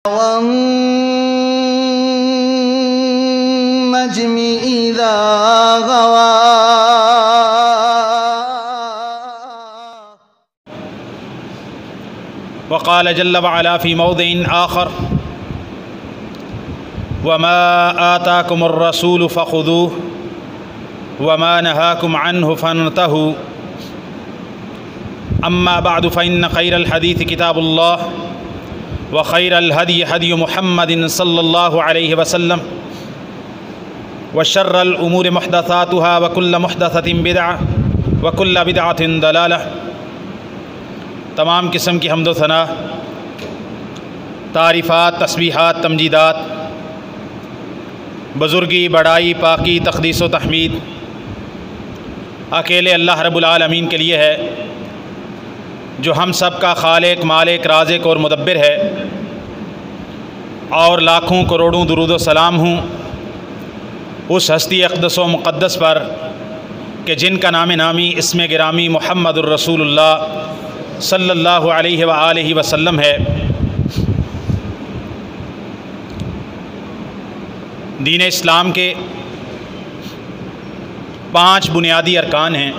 وَالنَّجْمِ إِذَا غَوَى وقال جل وعلا في موضع آخر وما آتاكم الرسول فخذوه وما نهاكم عنه فانتهوا أما بعد فإن خير الحديث كتاب الله وخير الهدي هدي محمد صلى الله عليه وسلم وشر الأمور محدثاتها وكل محدثة بدعة وكل بدعة ضلالة۔ تمام قسم کی حمد و ثنا، تعریفات، تسبیحات، تمجیدات، بزرگی، بڑائی، پاکی، تقدیس و تحمید اکیلے اللہ رب العالمین کے لیے ہے، جو ہم سب کا خالق، مالک، رازق اور مدبر ہے، اور لاکھوں کروڑوں درود و سلام ہوں اس ہستی اقدس و مقدس پر کہ جن کا نام نامی اسم گرامی محمد الرسول اللہ صلی اللہ علیہ وآلہ وسلم ہے۔ دین اسلام کے 5 بنیادی ارکان ہیں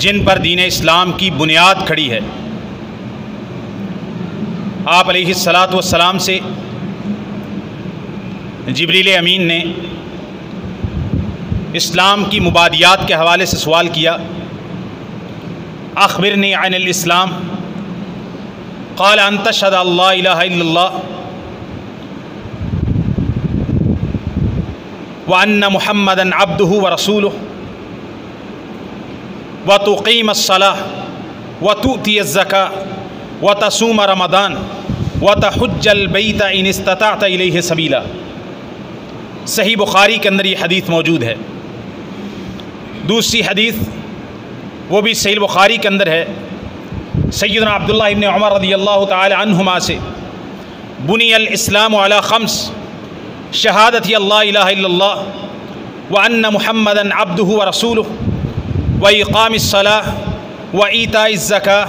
جن پر دین اسلام کی بنیاد کھڑی ہے۔ آپ علیہ الصلاۃ والسلام سے جبریل امین نے اسلام کی مبادیات کے حوالے سے سوال کیا، اخبرنی عن الاسلام، قال ان تشهد ان لا الہ الا اللہ وان محمدا عبدہ ورسولہ وتقیم الصلاۃ وتؤتی الزکاۃ وتصوم رمضان وتحج البیت ان استطعت الیہ سبیلا۔ صحیح بخاری کے اندر یہ حدیث موجود ہے۔ دوسری حدیث وہ بھی صحیح بخاری کے اندر ہے، سیدنا عبداللہ ابن عمر رضی اللہ تعالی عنہما سے، بنی الاسلام علی 5 شہادت اللہ الہ الا اللہ وان محمدا عبدہ ورسولہ واقام الصلاۃ وایتاء الزکاۃ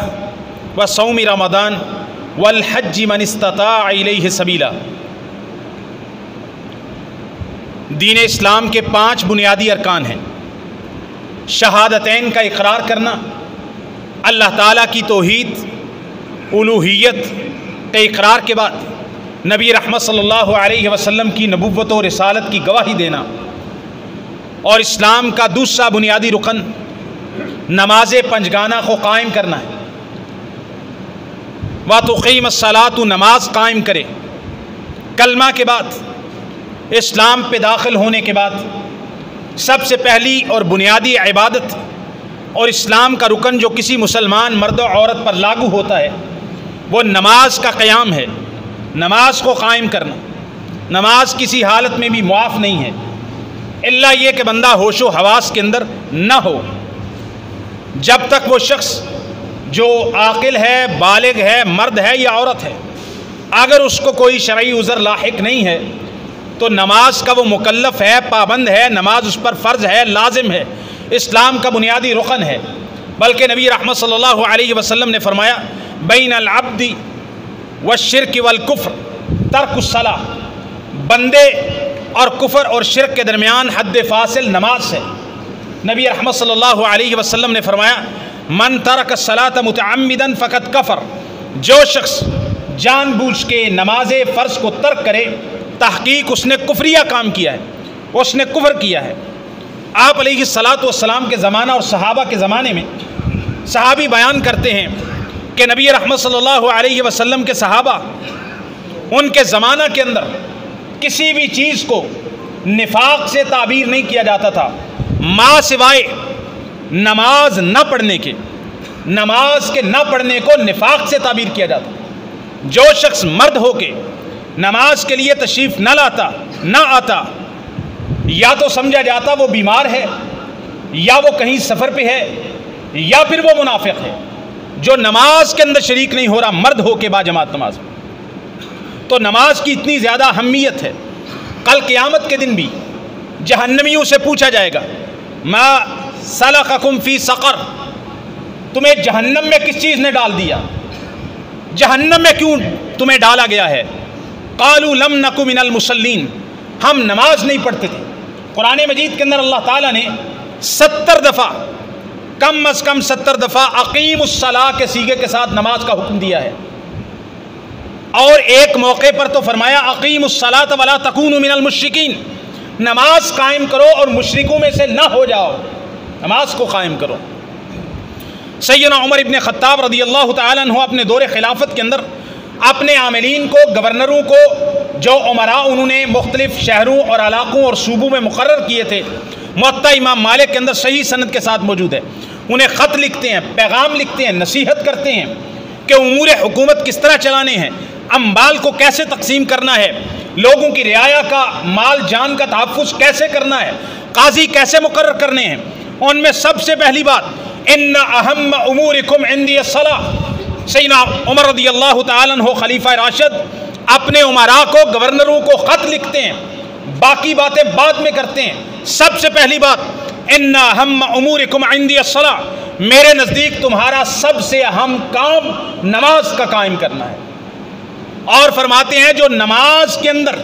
وصوم رمضان والحج من استطاع الیہ سبیلا۔ دین اسلام کے 5 بنیادی ارکان ہیں۔ شہادتین کا اقرار کرنا، اللہ تعالیٰ کی توحید، الوہیت کے اقرار کے بعد نبی رحمت صلی اللہ علیہ وسلم کی نبوت و رسالت کی گواہی دینا، اور اسلام کا دوسرا بنیادی رکن نماز پنجگانہ کو قائم کرنا ہے۔ وَتُقِيمَ الصَّلَاةُ، نماز قائم کرے۔ کلمہ کے بعد، اسلام پہ داخل ہونے کے بعد سب سے پہلی اور بنیادی عبادت اور اسلام کا رکن جو کسی مسلمان مرد و عورت پر لاگو ہوتا ہے وہ نماز کا قیام ہے، نماز کو قائم کرنا۔ نماز کسی حالت میں بھی معاف نہیں ہے الا یہ کہ بندہ ہوش و حواس کے اندر نہ ہو۔ جب تک وہ شخص جو عاقل ہے، بالغ ہے، مرد ہے یا عورت ہے، اگر اس کو کوئی شرعی عذر لاحق نہیں ہے تو نماز کا وہ مکلف ہے، پابند ہے، نماز اس پر فرض ہے، لازم ہے، اسلام کا بنیادی رکن ہے۔ بلکہ نبی رحمت صلی اللہ علیہ وسلم نے فرمایا بین العبد والشرک والکفر ترک الصلاۃ، بندے اور کفر اور شرک کے درمیان حد فاصل نماز ہے۔ نبی رحمت صلی اللہ علیہ وسلم نے فرمایا من ترک الصلاۃ متعمدا فقد کفر، جو شخص جان بوجھ کے نماز فرض کو ترک کرے تحقیق اس نے کفریہ کام کیا ہے، اس نے کفر کیا ہے۔ آپ علیہ الصلاۃ والسلام کے زمانہ اور صحابہ کے زمانے میں صحابی بیان کرتے ہیں کہ نبی رحمت صلی اللہ علیہ وسلم کے صحابہ، ان کے زمانہ کے اندر کسی بھی چیز کو نفاق سے تعبیر نہیں کیا جاتا تھا ماں سوائے نماز نہ پڑھنے کے۔ نماز کے نہ پڑھنے کو نفاق سے تعبیر کیا جاتا۔ جو شخص مرد ہو کے نماز کے لیے تشریف نہ آتا یا تو سمجھا جاتا وہ بیمار ہے، یا وہ کہیں سفر پہ ہے، یا پھر وہ منافق ہے۔ جو نماز کے اندر شریک نہیں ہو رہا مرد ہو کے باجماعت نماز، تو نماز کی اتنی زیادہ اہمیت ہے۔ کل قیامت کے دن بھی جہنمیوں سے پوچھا جائے گا ما سلککم فی سقر، تمہیں جہنم میں کس چیز نے ڈال دیا؟ جہنم میں کیوں تمہیں ڈالا گیا ہے؟ قالوا لم نک من المصلین، ہم نماز نہیں پڑھتے تھے۔ قرآن مجید کے اندر اللہ تعالیٰ نے 70 دفعہ، کم از کم 70 دفعہ اقیم الصلاۃ کے صیغے کے ساتھ نماز کا حکم دیا ہے، اور ایک موقع پر تو فرمایا اقیم الصلاۃ ولا تکونوا من المشرکین، نماز قائم کرو اور مشرکوں میں سے نہ ہو جاؤ، نماز کو قائم کرو۔ سیدنا عمر ابن خطاب رضی اللہ تعالیٰ عنہ اپنے دور خلافت کے اندر اپنے عاملین کو، گورنروں کو، جو عمراء انہوں نے مختلف شہروں اور علاقوں اور صوبوں میں مقرر کیے تھے، موطا امام مالک کے اندر صحیح سند کے ساتھ موجود ہے، انہیں خط لکھتے ہیں، پیغام لکھتے ہیں، نصیحت کرتے ہیں کہ امور حکومت کس طرح چلانے ہیں، اموال کو کیسے تقسیم کرنا ہے، لوگوں کی رعایا کا، مال جان کا تحفظ کیسے کرنا ہے، قاضی کیسے مقرر کرنے ہیں۔ ان میں سب سے پہلی بات ان اہم امورکم عندی الصلاۃ، سیدنا عمر رضی اللہ تعالیٰ عنہ خلیفہ راشد اپنے عمراء کو، گورنروں کو خط لکھتے ہیں، باقی باتیں بعد میں کرتے ہیں۔ سب سے پہلی بات ان اہم امورکم عندی الصلاۃ، میرے نزدیک تمہارا سب سے اہم کام نماز کا قائم کرنا ہے، اور فرماتے ہیں جو نماز کے اندر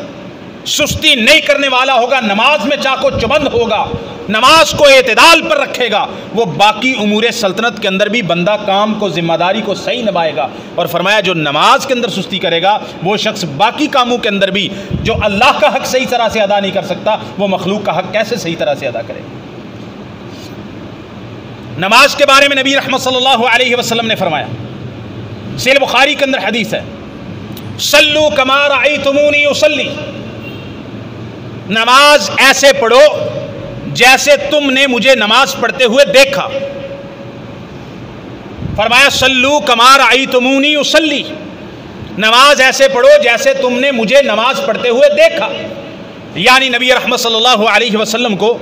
سستی نہیں کرنے والا ہوگا، نماز میں چاقو چبند ہوگا، نماز کو اعتدال پر رکھے گا، وہ باقی امور سلطنت کے اندر بھی بندہ کام کو، ذمہ داری کو صحیح نبھائے گا۔ اور فرمایا جو نماز کے اندر سستی کرے گا وہ شخص باقی کاموں کے اندر بھی، جو اللہ کا حق صحیح طرح سے ادا نہیں کر سکتا، وہ مخلوق کا حق کیسے صحیح طرح سے ادا کرے گا۔ نماز کے بارے میں نبی رحمت صلی اللہ علیہ وسلم نے فرمایا، صحیح بخاری کے اندر حدیث ہے، صلو کما رأیتمونی اصلی، نماز ایسے پڑھو جیسے تم نے مجھے نماز پڑھتے ہوئے دیکھا۔ فرمایا صلو کما رأیتمونی اصلی، نماز ایسے پڑھو جیسے تم نے مجھے نماز پڑھتے ہوئے دیکھا۔ یعنی نبی رحمت صلی اللہ علیہ وسلم کو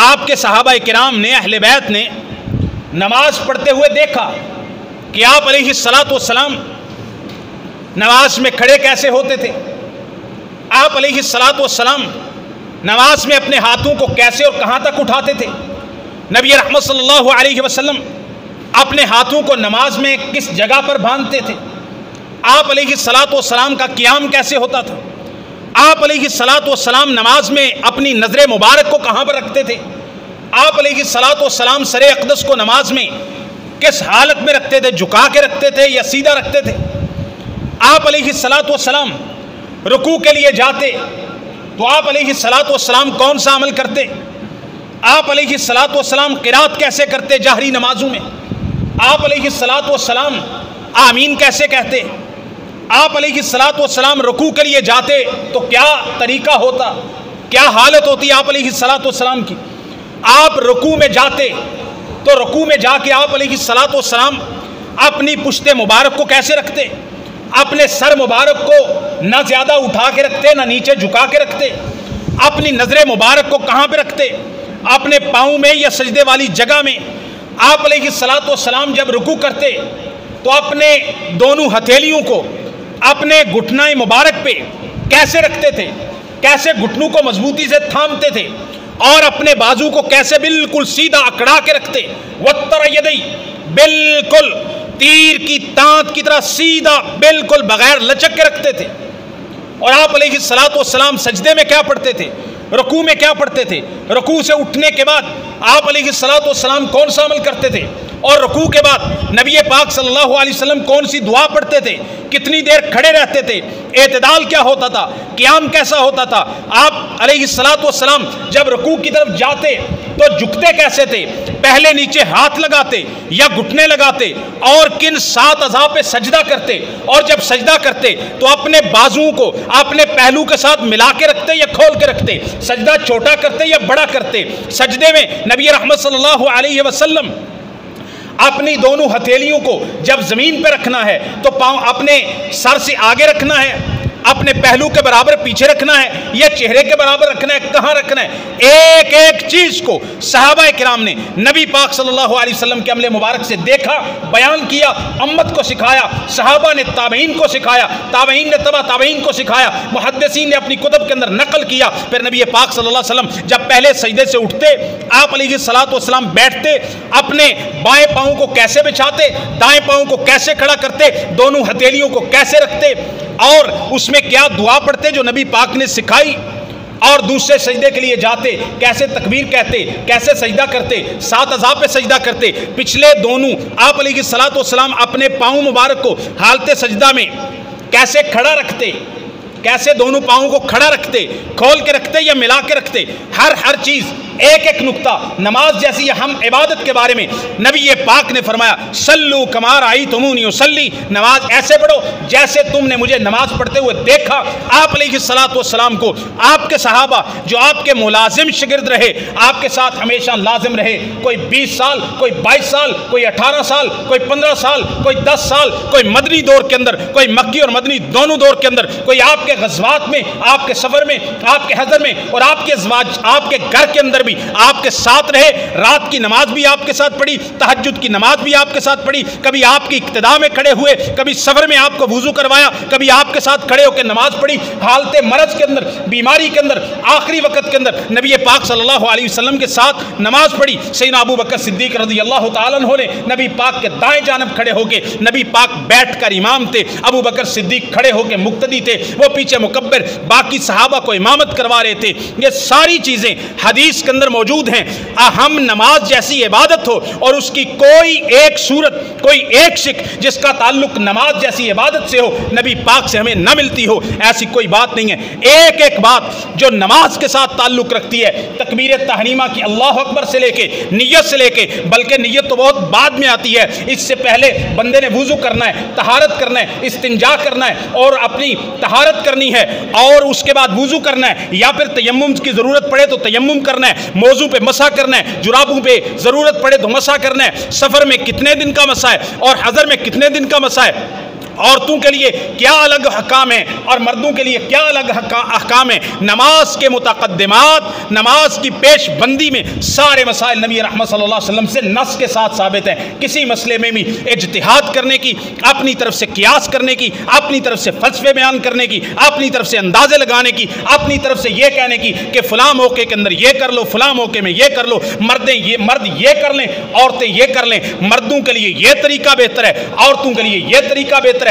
آپ کے صحابہ کرام نے، اہل بیت نے نماز پڑھتے ہوئے دیکھا کہ آپ علیہ الصلاۃ والسلام نماز میں کھڑے کیسے ہوتے تھے، آپ علیہ الصلاۃ والسلام نماز میں اپنے ہاتھوں کو کیسے اور کہاں تک اٹھاتے تھے، نبی رحمت صلی اللہ علیہ وسلم اپنے ہاتھوں کو نماز میں کس جگہ پر باندھتے تھے، آپ علیہ الصلاۃ والسلام کا قیام کیسے ہوتا تھا، آپ علیہ الصلاۃ والسلام نماز میں اپنی نظر مبارک کو کہاں پر رکھتے تھے، آپ علیہ الصلاۃ والسلام سر اقدس کو نماز میں کس حالت میں رکھتے تھے، جھکا کے رکھتے تھے یا سیدھا رکھتے تھے، آپ علیہ الصلاۃ والسلام رکوع کے لیے جاتے تو آپ علیہ الصلاۃ والسلام کون سا عمل کرتے، آپ علیہ الصلاۃ والسلام قرات کیسے کرتے جہری نمازوں میں، آپ علیہ الصلاۃ والسلام آمین کیسے کہتے، آپ علیہ الصلاۃ والسلام رکوع کے لیے جاتے تو کیا طریقہ ہوتا، کیا حالت ہوتی آپ علیہ الصلاۃ والسلام کی، آپ رکوع میں جاتے تو رکوع میں جا کے آپ علیہ الصلاۃ والسلام اپنی پشت مبارک کو کیسے رکھتے، اپنے سر مبارک کو نہ زیادہ اٹھا کے رکھتے نہ نیچے جھکا کے رکھتے، اپنی نظر مبارک کو کہاں پہ رکھتے، اپنے پاؤں میں یا سجدے والی جگہ میں۔ آپ علیہ الصلاۃ والسلام جب رکوع کرتے تو اپنے دونوں ہتھیلیوں کو اپنے گھٹنہ مبارک پہ کیسے رکھتے تھے، کیسے گھٹنوں کو مضبوطی سے تھامتے تھے، اور اپنے بازو کو کیسے بالکل سیدھا اکڑا کے رکھتے، وتر یدی، بالکل تیر کی تانت کی طرح سیدھا بالکل بغیر لچک کے رکھتے تھے۔ اور آپ علیہ الصلاۃ والسلام سجدے میں کیا پڑھتے تھے، رکوع میں کیا پڑھتے تھے، رکوع سے اٹھنے کے بعد آپ علیہ الصلاۃ والسلام کون سا عمل کرتے تھے، اور رکوع کے بعد نبی پاک صلی اللہ علیہ وسلم کون سی دعا پڑھتے تھے، کتنی دیر کھڑے رہتے تھے، اعتدال کیا ہوتا تھا، قیام کیسا ہوتا تھا، آپ علیہ الصلاۃ والسلام جب رکوع کی طرف جاتے تو جھکتے کیسے تھے، پہلے نیچے ہاتھ لگاتے یا گھٹنے لگاتے، اور کن 7 اعضاء پہ سجدہ کرتے، اور جب سجدہ کرتے تو اپنے بازوؤں کو اپنے پہلو کے ساتھ ملا کے رکھتے یا کھول کے رکھتے، سجدہ چھوٹا کرتے یا بڑا کرتے۔ سجدے میں نبی رحمت صلی اللہ علیہ وسلم اپنی دونوں ہتھیلیوں کو جب زمین پہ رکھنا ہے تو پاؤں اپنے سر سے آگے رکھنا ہے، اپنے پہلو کے برابر پیچھے رکھنا ہے یا چہرے کے برابر رکھنا ہے؟ کہاں رکھنا ہے؟ ایک ایک چیز کو صحابہ کرام نے نبی پاک صلی اللہ علیہ وسلم کے عمل مبارک سے دیکھا، بیان کیا، امت کو سکھایا، صحابہ نے تابعین کو سکھایا، تابعین نے تبع تابعین کو سکھایا، محدثین نے اپنی کتب کے اندر نقل کیا۔ پھر نبی پاک صلی اللہ علیہ وسلم جب پہلے سجدے سے اٹھتے، آپ علیہ الصلوۃ والسلام بیٹھتے، اپنے بائیں پاؤں کو کیسے بچھاتے، دائیں پاؤں کو کیسے کھڑا کرتے، دونوں ہتھیلیوں کو کیسے رکھتے، اور اس میں کیا دعا پڑھتے جو نبی پاک نے سکھائی، اور دوسرے سجدے کے لیے جاتے کیسے تکبیر کہتے، کیسے سجدہ کرتے، 7 اعضاء پہ سجدہ کرتے۔ پچھلے دونوں آپ علیہ الصلوۃ والسلام اپنے پاؤں مبارک کو حالت سجدہ میں کیسے کھڑا رکھتے، کیسے دونوں پاؤں کو کھڑا رکھتے، کھول کے رکھتے یا ملا کے رکھتے، ہر چیز ایک ایک نقطہ نماز جیسی اہم عبادت کے بارے میں نبی پاک نے فرمایا صلو کما رأیتمونی اصلی، نماز ایسے پڑھو جیسے تم نے مجھے نماز پڑھتے ہوئے دیکھا۔ آپ علیہ الصلوۃ والسلام کو آپ کے صحابہ جو آپ کے ملازم شاگرد رہے، آپ کے ساتھ ہمیشہ لازم رہے، کوئی 20 سال، کوئی 22 سال، کوئی 18 سال، کوئی 15 سال، کوئی 10 سال، کوئی مدنی دور کے اندر، کوئی مکی اور مدنی دونوں دور کے اندر، کوئی آپ کے غزوات میں، آپ کے سفر میں، آپ کے حضر میں، اور آپ کے ازواج، آپ کے گھر کے اندر بھی آپ کے ساتھ رہے، رات کی نماز بھی آپ کے ساتھ پڑھی، تہجد کی نماز بھی آپ کے ساتھ پڑھی، کبھی آپ کی اقتداء میں کھڑے ہوئے، کبھی سفر میں آپ کو وضو کروایا، کبھی آپ کے ساتھ کھڑے ہو کے نماز پڑھی، حالت مرض کے اندر، بیماری کے اندر، آخری وقت کے اندر نبی پاک صلی اللہ علیہ وسلم کے ساتھ نماز پڑھی۔ سیدنا ابو بکر صدیق رضی اللہ تعالیٰ عنہ نے نبی پاک کے دائیں جانب کھڑے ہو کے، نبی پاک بیٹھ کر امام تھے، ابو بکر صدیق کھڑے ہو کے مقتدی تھے، وہ پیچھے مکبر، باقی صحابہ کو امامت کروا رہے تھے۔ یہ ساری چیزیں حدیث کے اندر موجود ہیں۔ اہم نماز جیسی عبادت ہو اور اس کی کوئی ایک صورت، کوئی ایک شکل جس کا تعلق نماز جیسی عبادت سے ہو، نبی پاک سے ہمیں نہ ملتی ہو، ایسی کوئی بات نہیں ہے۔ ایک ایک بات جو نماز کے ساتھ تعلق رکھتی ہے، تکبیر تحریمہ کی اللہ اکبر سے لے کے، نیت سے لے کے، بلکہ نیت تو بہت بعد میں آتی ہے، اس سے پہلے بندے نے وضو کرنا ہے، طہارت کرنا ہے، استنجا کرنا ہے اور اپنی طہارت کرنی ہے، اور اس کے بعد وضو کرنا ہے، یا پھر تیمم کی ضرورت پڑے تو تیمم کرنا ہے، موضوع پہ مسح کرنا ہے، جرابوں پہ ضرورت پڑے تو مسح کرنا ہے، سفر میں کتنے دن کا مسح ہے اور حضر میں کتنے دن کا مسح ہے، عورتوں کے لیے کیا الگ حکام ہیں اور مردوں کے لیے کیا الگ احکام ہیں، نماز کے متقدمات، نماز کی پیش بندی میں سارے مسائل نبی رحمت صلی اللہ علیہ وسلم سے نص کے ساتھ ثابت ہیں۔ کسی مسئلے میں بھی اجتہاد کرنے کی، اپنی طرف سے قیاس کرنے کی، اپنی طرف سے فلسفے بیان کرنے کی، اپنی طرف سے اندازے لگانے کی، اپنی طرف سے یہ کہنے کی کہ فلاں موقع کے اندر یہ کر لو، فلاں موقع میں یہ کر لو، مرد یہ کر لیں، عورتیں یہ کر لیں، مردوں کے لیے یہ طریقہ بہتر ہے، عورتوں کے لیے یہ طریقہ بہتر ہے،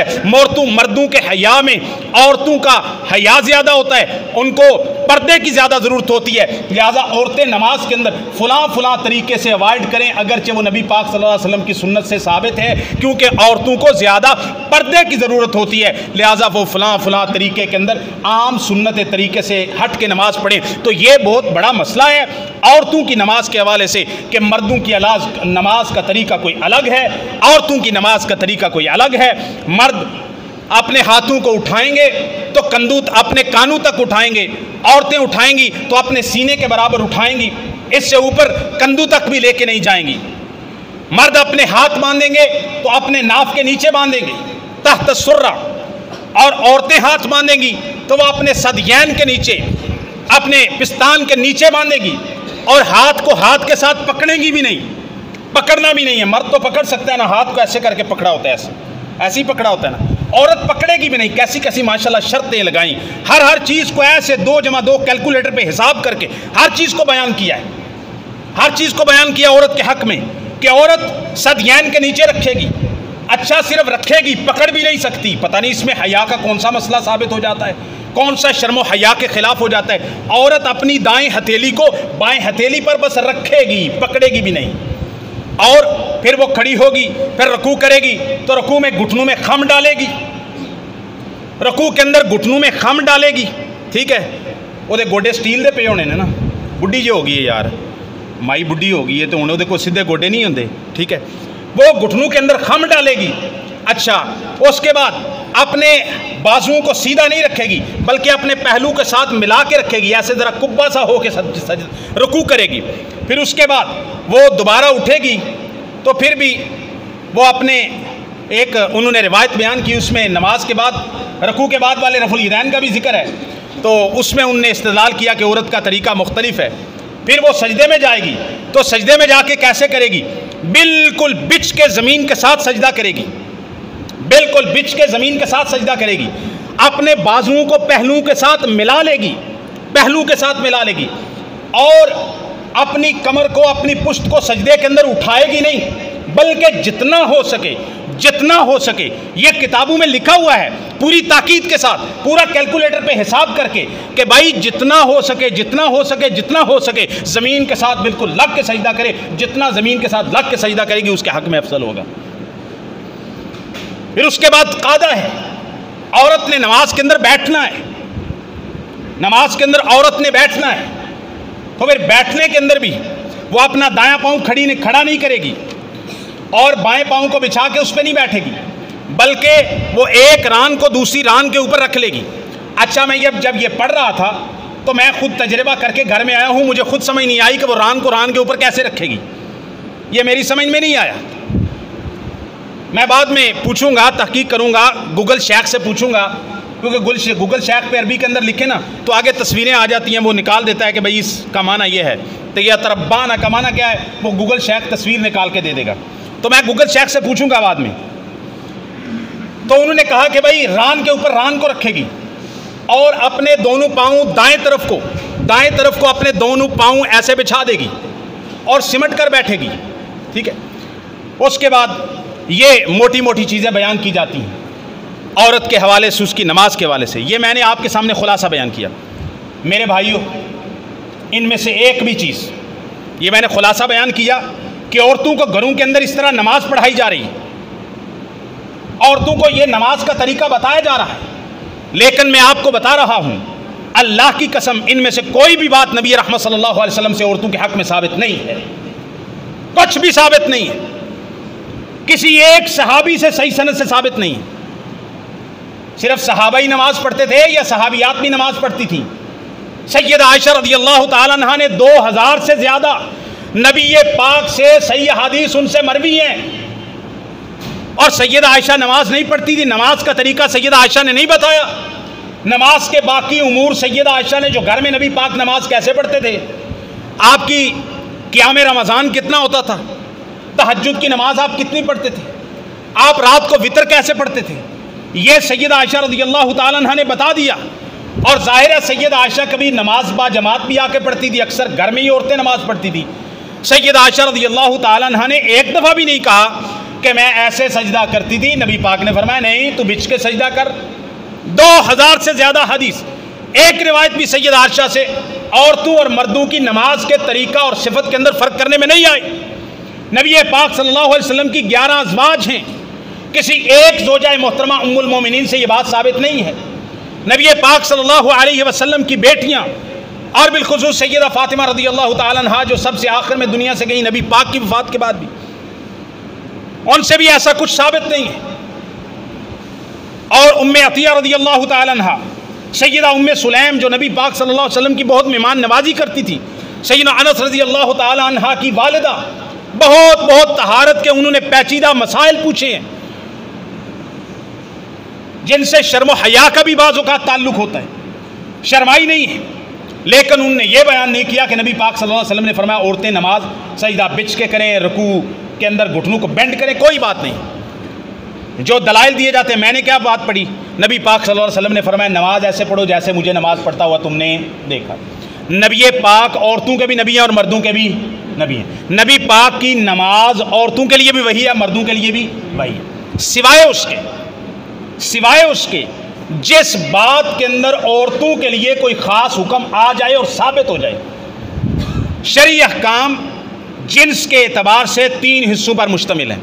مردوں کے حیا میں عورتوں کا حیا زیادہ ہوتا ہے، ان کو پردے کی زیادہ ضرورت ہوتی ہے، لہذا عورتیں نماز کے اندر فلاں طریقے سے اوائڈ کریں، اگرچہ وہ نبی پاک صلی اللہ علیہ وسلم کی سنت سے ثابت ہے، کیونکہ عورتوں کو زیادہ پردے کی ضرورت ہوتی ہے، لہذا وہ فلاں طریقے کے اندر عام سنت طریقے سے ہٹ کے نماز پڑھیں۔ تو یہ بہت بڑا مسئلہ ہے عورتوں کی نماز کے حوالے سے کہ مردوں کی نماز کا طریقہ کوئی الگ ہے، عورتوں کی نماز کا طریقہ کوئی الگ ہے۔ مرد اپنے ہاتھوں کو اٹھائیں گے تو کندھوں اپنے کانوں تک اٹھائیں گے، عورتیں اٹھائیں گی تو اپنے سینے کے برابر اٹھائیں گی، اس سے اوپر کندھوں تک بھی لے کے نہیں جائیں گی۔ مرد اپنے ہاتھ باندھیں گے تو اپنے ناف کے نیچے باندھیں گے تحت السرہ، اور عورتیں ہاتھ باندھیں گی تو وہ اپنے ثدیین کے نیچے، اپنے پستان کے نیچے باندھیں گی، اور ہاتھ کو ہاتھ کے ساتھ پکڑیں گی بھی نہیں، پکڑنا بھی نہیں ہے۔ مرد تو پکڑ سکتا ہے نا، ہاتھ کو ایسے کر کے پکڑا ہوتا ہے، ایسے ہی پکڑا ہوتا ہے نا، عورت پکڑے گی بھی نہیں۔ کیسی ماشاءاللہ شرطیں لگائیں، ہر چیز کو ایسے 2+2 کیلکولیٹر پہ حساب کر کے ہر چیز کو بیان کیا ہے، ہر چیز کو بیان کیا عورت کے حق میں کہ عورت ثدیین کے نیچے رکھے گی، اچھا صرف رکھے گی، پکڑ بھی نہیں سکتی۔ پتہ نہیں اس میں حیا کا کون سا مسئلہ ثابت ہو جاتا ہے، کون سا شرم و حیا کے خلاف ہو جاتا ہے۔ عورت اپنی دائیں ہتھیلی کو بائیں ہتھیلی پر بس رکھے گی، پکڑے گی بھی نہیں، اور پھر وہ کھڑی ہوگی، پھر رکوع کرے گی تو رکوع میں گھٹنوں میں خم ڈالے گی، رکوع کے اندر گھٹنوں میں خم ڈالے گی، ٹھیک ہے۔ وہ دے گوڈے سٹیل دے پے ہونے نے نا، بڈھی جو ہوگی ہے یار، مائی بڈھی ہوگی ہے تو انہوں دے کو سیدھے گوڈے نہیں ہوندے، ٹھیک ہے۔ وہ گھٹنوں کے اندر خم ڈالے گی، اچھا اس کے بعد اپنے بازوؤں کو سیدھا نہیں رکھے گی بلکہ اپنے پہلو کے ساتھ ملا کے رکھے گی، ایسے ذرا کبا سا ہو کے رکوع کرے گی۔ پھر اس کے بعد وہ دوبارہ اٹھے گی تو پھر بھی وہ اپنے ایک انہوں نے روایت بیان کی، اس میں نماز کے بعد رکوع کے بعد والے رفع الیدین کا بھی ذکر ہے، تو اس میں انہوں نے استدلال کیا کہ عورت کا طریقہ مختلف ہے۔ پھر وہ سجدے میں جائے گی تو سجدے میں جا کے کیسے کرے گی؟ بالکل بچھ کے زمین کے ساتھ سجدہ کرے گی، بالکل بچھ کے زمین کے ساتھ سجدہ کرے گی، اپنے بازوؤں کو پہلوؤں کے ساتھ ملا لے گی، پہلو کے ساتھ ملا لے گی، اور اپنی کمر کو، اپنی پشت کو سجدے کے اندر اٹھائے گی نہیں، بلکہ جتنا ہو سکے، جتنا ہو سکے، یہ کتابوں میں لکھا ہوا ہے پوری تاکید کے ساتھ، پورا کیلکولیٹر پہ حساب کر کے کہ بھائی جتنا ہو سکے، جتنا ہو سکے، جتنا ہو سکے زمین کے ساتھ بالکل لگ کے سجدہ کرے، جتنا زمین کے ساتھ لگ کے سجدہ کرے گی اس کے حق میں افضل ہوگا۔ پھر اس کے بعد قاعدہ ہے، عورت نے نماز کے اندر بیٹھنا ہے، نماز کے اندر عورت نے بیٹھنا ہے، تو پھر بیٹھنے کے اندر بھی وہ اپنا دایاں پاؤں کھڑا نہیں کرے گی اور بائیں پاؤں کو بچھا کے اس پہ نہیں بیٹھے گی، بلکہ وہ ایک ران کو دوسری ران کے اوپر رکھ لے گی۔ اچھا میں جب یہ پڑھ رہا تھا تو میں خود تجربہ کر کے گھر میں آیا ہوں، مجھے خود سمجھ نہیں آئی کہ وہ ران کو ران کے اوپر کیسے رکھے گی، یہ میری سمجھ میں نہیں آیا۔ میں بعد میں پوچھوں گا، تحقیق کروں گا، گوگل شیخ سے پوچھوں گا، کیونکہ گوگل شیخ پہ عربی کے اندر لکھے نا تو آگے تصویریں آ جاتی ہیں، وہ نکال دیتا ہے کہ بھائی اس کا معنی یہ ہے، تو یہ تربانہ کا معنی کیا ہے، وہ گوگل شیخ تصویر نکال کے دے دے گا، تو میں گوگل شیخ سے پوچھوں گا بعد میں۔ تو انہوں نے کہا کہ بھائی ران کے اوپر ران کو رکھے گی اور اپنے دونوں پاؤں دائیں طرف کو اپنے دونوں پاؤں ایسے بچھا دے گی اور سمٹ کر بیٹھے گی، ٹھیک ہے۔ اس کے بعد یہ موٹی موٹی چیزیں بیان کی جاتی ہیں عورت کے حوالے سے، اس کی نماز کے حوالے سے، یہ میں نے آپ کے سامنے خلاصہ بیان کیا۔ میرے بھائیوں، ان میں سے ایک بھی چیز، یہ میں نے خلاصہ بیان کیا کہ عورتوں کو گھروں کے اندر اس طرح نماز پڑھائی جا رہی ہے، عورتوں کو یہ نماز کا طریقہ بتایا جا رہا ہے، لیکن میں آپ کو بتا رہا ہوں اللہ کی قسم ان میں سے کوئی بھی بات نبی رحمت صلی اللہ علیہ وسلم سے عورتوں کے حق میں ثابت نہیں ہے، کچھ بھی ثابت نہیں ہے، کسی ایک صحابی سے صحیح سند سے ثابت نہیں ہے۔ صرف صحابہ ہی نماز پڑھتے تھے یا صحابیات بھی نماز پڑھتی تھیں؟ سیدہ عائشہ رضی اللہ تعالیٰ عنہا نے 2000 سے زیادہ نبی پاک سے صحیح حدیث ان سے مروی ہیں، اور سیدہ عائشہ نماز نہیں پڑھتی تھی، نماز کا طریقہ سیدہ عائشہ نے نہیں بتایا، نماز کے باقی امور سیدہ عائشہ نے، جو گھر میں نبی پاک نماز کیسے پڑھتے تھے، آپ کی قیام رمضان کتنا ہوتا تھا، تہجد کی نماز آپ کتنی پڑھتے تھے، آپ رات کو وتر کیسے پڑھتے تھے، یہ سیدہ عائشہ رضی اللہ تعالیٰ عنہ نے بتا دیا۔ اور ظاہر ہے سیدہ عائشہ کبھی نماز با جماعت بھی آ کے پڑھتی تھی، اکثر گھر میں ہی عورتیں نماز پڑھتی تھی۔ سیدہ عائشہ رضی اللہ تعالیٰ عنہ نے ایک دفعہ بھی نہیں کہا کہ میں ایسے سجدہ کرتی تھی، نبی پاک نے فرمایا نہیں تو بچھ کے سجدہ کر۔ 2000 سے زیادہ حدیث، ایک روایت بھی سیدہ عائشہ سے عورتوں اور مردوں کی نماز کے طریقہ اور صفت کے اندر فرق کرنے میں نہیں آئی۔ نبی پاک صلی اللہ علیہ وسلم کی 11 ازواج ہیں، کسی ایک زوجہ محترمہ ام المومنین سے یہ بات ثابت نہیں ہے۔ نبی پاک صلی اللہ علیہ وسلم کی بیٹیاں اور بالخصوص سیدہ فاطمہ رضی اللہ تعالیٰ عنہا جو سب سے آخر میں دنیا سے گئی نبی پاک کی وفات کے بعد بھی، ان سے بھی ایسا کچھ ثابت نہیں ہے۔ اور ام عطیہ رضی اللہ تعالیٰ عنہا، سیدہ ام سلیم جو نبی پاک صلی اللہ علیہ وسلم کی بہت مہمان نوازی کرتی تھی، سیدنا انس رضی اللہ تعالیٰ عنہا کی والدہ، بہت طہارت کے انہوں نے پیچیدہ مسائل پوچھے ہیں جن سے شرم و حیا کا بھی بعض اوقات تعلق ہوتا ہے، شرمائی نہیں ہے، لیکن انہوں نے یہ بیان نہیں کیا کہ نبی پاک صلی اللہ علیہ وسلم نے فرمایا عورتیں نماز سجدہ بچھ کے کریں، رکوع کے اندر گھٹنوں کو بینڈ کریں، کوئی بات نہیں۔ جو دلائل دیے جاتے ہیں، میں نے کیا بات پڑھی، نبی پاک صلی اللہ علیہ وسلم نے فرمایا نماز ایسے پڑھو جیسے مجھے نماز پڑھتا ہوا تم نے دیکھا۔ نبی پاک عورتوں کے بھی نبی ہیں اور مردوں کے بھی نبی ہیں، نبی پاک کی نماز عورتوں کے لیے بھی وہی ہے، مردوں کے لیے بھی وہی ہے، سوائے اس کے جس بات کے اندر عورتوں کے لیے کوئی خاص حکم آ جائے اور ثابت ہو جائے۔ شرعی احکام جنس کے اعتبار سے 3 حصوں پر مشتمل ہیں،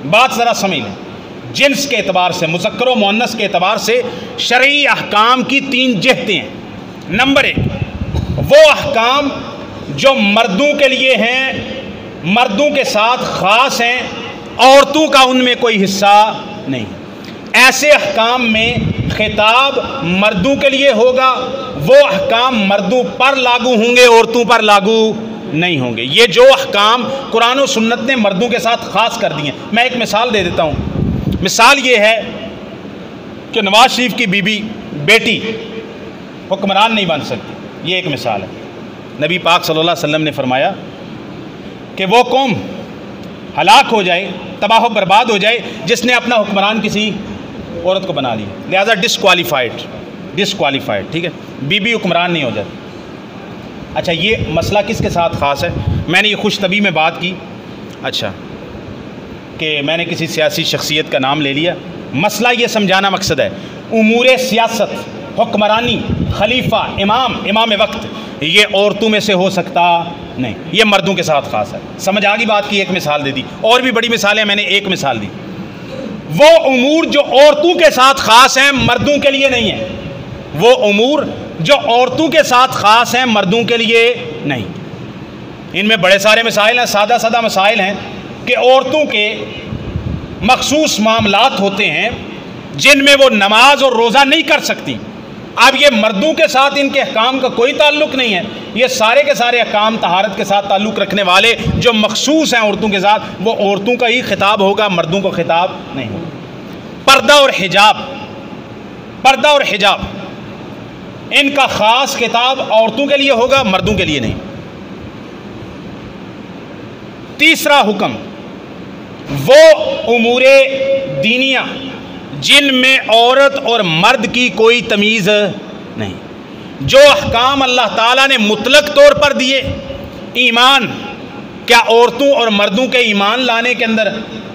بات ذرا سمجھ لیں، جنس کے اعتبار سے، مذکر و مؤنث کے اعتبار سے شرعی احکام کی 3 جہتیں ہیں۔ نمبر 1، وہ احکام جو مردوں کے لیے ہیں، مردوں کے ساتھ خاص ہیں، عورتوں کا ان میں کوئی حصہ نہیں، ایسے احکام میں خطاب مردوں کے لیے ہوگا، وہ احکام مردوں پر لاگو ہوں گے، عورتوں پر لاگو نہیں ہوں گے۔ یہ جو احکام قرآن و سنت نے مردوں کے ساتھ خاص کر دیے ہیں، میں ایک مثال دے دیتا ہوں۔ مثال یہ ہے کہ نواز شریف کی بیوی بیٹی حکمران نہیں بن سکتی، یہ ایک مثال ہے۔ نبی پاک صلی اللہ علیہ وسلم نے فرمایا کہ وہ قوم ہلاک ہو جائے، تباہ و برباد ہو جائے جس نے اپنا حکمران کسی عورت کو بنا لیا، لہذا ڈسکوالیفائڈ، ٹھیک ہے، بیوی حکمران نہیں ہو جاتی۔ اچھا، یہ مسئلہ کس کے ساتھ خاص ہے؟ میں نے یہ خوش طبی میں بات کی، اچھا، کہ میں نے کسی سیاسی شخصیت کا نام لے لیا، مسئلہ یہ سمجھانا مقصد ہے، امور سیاست، حکمرانی، خلیفہ، امام وقت، یہ عورتوں میں سے ہو سکتا نہیں، یہ مردوں کے ساتھ خاص ہے۔ سمجھ آگی بات کی؟ ایک مثال دے دی، اور بھی بڑی مثالیں، میں نے ایک مثال دی۔ وہ امور جو عورتوں کے ساتھ خاص ہیں مردوں کے لیے نہیں ہیں، وہ امور جو عورتوں کے ساتھ خاص ہیں مردوں کے لیے نہیں۔ ان میں بڑے سارے مسائل ہیں، سادہ مسائل ہیں کہ عورتوں کے مخصوص معاملات ہوتے ہیں جن میں وہ نماز اور روزہ نہیں کر سکتی۔ اب یہ مردوں کے ساتھ ان کے احکام کا کوئی تعلق نہیں ہے، یہ سارے کے سارے احکام طہارت کے ساتھ تعلق رکھنے والے جو مخصوص ہیں عورتوں کے ساتھ، وہ عورتوں کا ہی خطاب ہوگا، مردوں کو خطاب نہیں ہوگا۔ پردہ اور حجاب ان کا خاص خطاب عورتوں کے لیے ہوگا، مردوں کے لیے نہیں۔ تیسرا حکم، وہ امور دینیہ جن میں عورت اور مرد کی کوئی تمیز نہیں، جو احکام اللہ تعالیٰ نے مطلق طور پر دیے۔ ایمان، کیا عورتوں اور مردوں کے ایمان لانے کے اندر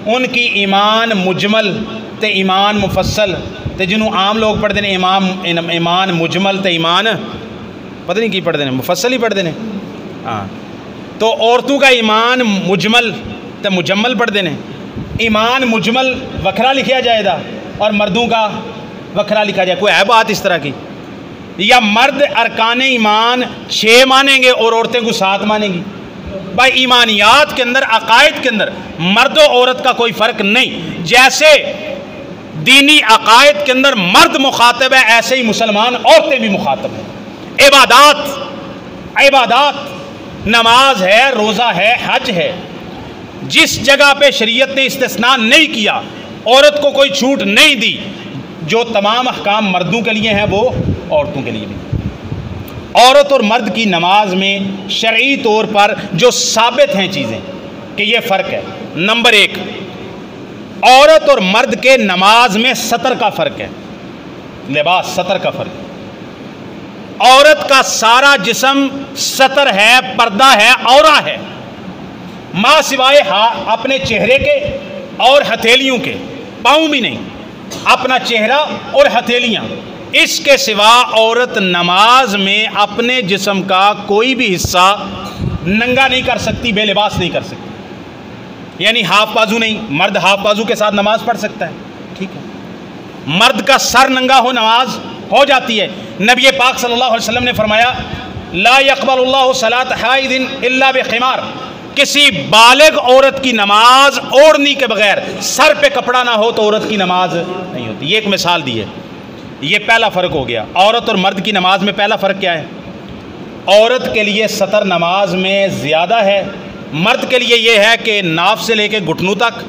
ان کی ایمان مجمل تے ایمان مفصل تے جنہوں عام لوگ پڑھ دینے ایمان مجمل تے ایمان پتہ نہیں کی پڑھ دینے، مفصل ہی پڑھ دینے، ہاں، تو عورتوں کا ایمان مجمل تے مجمل پڑھ دینے، ایمان مجمل وکھرا لکھیا جائے گا اور مردوں کا وکھرا لکھا جائے، کوئی ہے بات اس طرح کی؟ یا مرد ارکان ایمان 6 مانیں گے اور عورتیں کو 7 مانیں گی؟ بھائی ایمانیات کے اندر، عقائد کے اندر مرد و عورت کا کوئی فرق نہیں، جیسے دینی عقائد کے اندر مرد مخاطب ہے ایسے ہی مسلمان عورتیں بھی مخاطب ہیں۔ عبادات، نماز ہے، روزہ ہے، حج ہے، جس جگہ پہ شریعت نے استثناء نہیں کیا، عورت کو کوئی چھوٹ نہیں دی، جو تمام احکام مردوں کے لیے ہیں وہ عورتوں کے لیے بھی۔ عورت اور مرد کی نماز میں شرعی طور پر جو ثابت ہیں چیزیں کہ یہ فرق ہے، نمبر 1، عورت اور مرد کے نماز میں سطر کا فرق ہے، لباس سطر کا فرق ہے۔ عورت کا سارا جسم سطر ہے، پردہ ہے، عورہ ہے، ماں سوائے اپنے چہرے کے اور ہتھیلیوں کے، پاؤں بھی نہیں، اپنا چہرہ اور ہتھیلیاں، اس کے سوا عورت نماز میں اپنے جسم کا کوئی بھی حصہ ننگا نہیں کر سکتی، بے لباس نہیں کر سکتی، یعنی ہاف بازو نہیں، مرد ہاف بازو کے ساتھ نماز پڑھ سکتا ہے، ٹھیک ہے، مرد کا سر ننگا ہو نماز ہو جاتی ہے۔ نبی پاک صلی اللہ علیہ وسلم نے فرمایا لا يقبل اللہ صلاۃ حائض الا بخمار، کسی بالغ عورت کی نماز اوڑھنی کے بغیر، سر پہ کپڑا نہ ہو تو عورت کی نماز نہیں ہوتی۔ یہ ایک مثال دی ہے، یہ پہلا فرق ہو گیا۔ عورت اور مرد کی نماز میں پہلا فرق کیا ہے؟ عورت کے لیے سطر نماز میں زیادہ ہے، مرد کے لیے یہ ہے کہ ناف سے لے کے گھٹنوں تک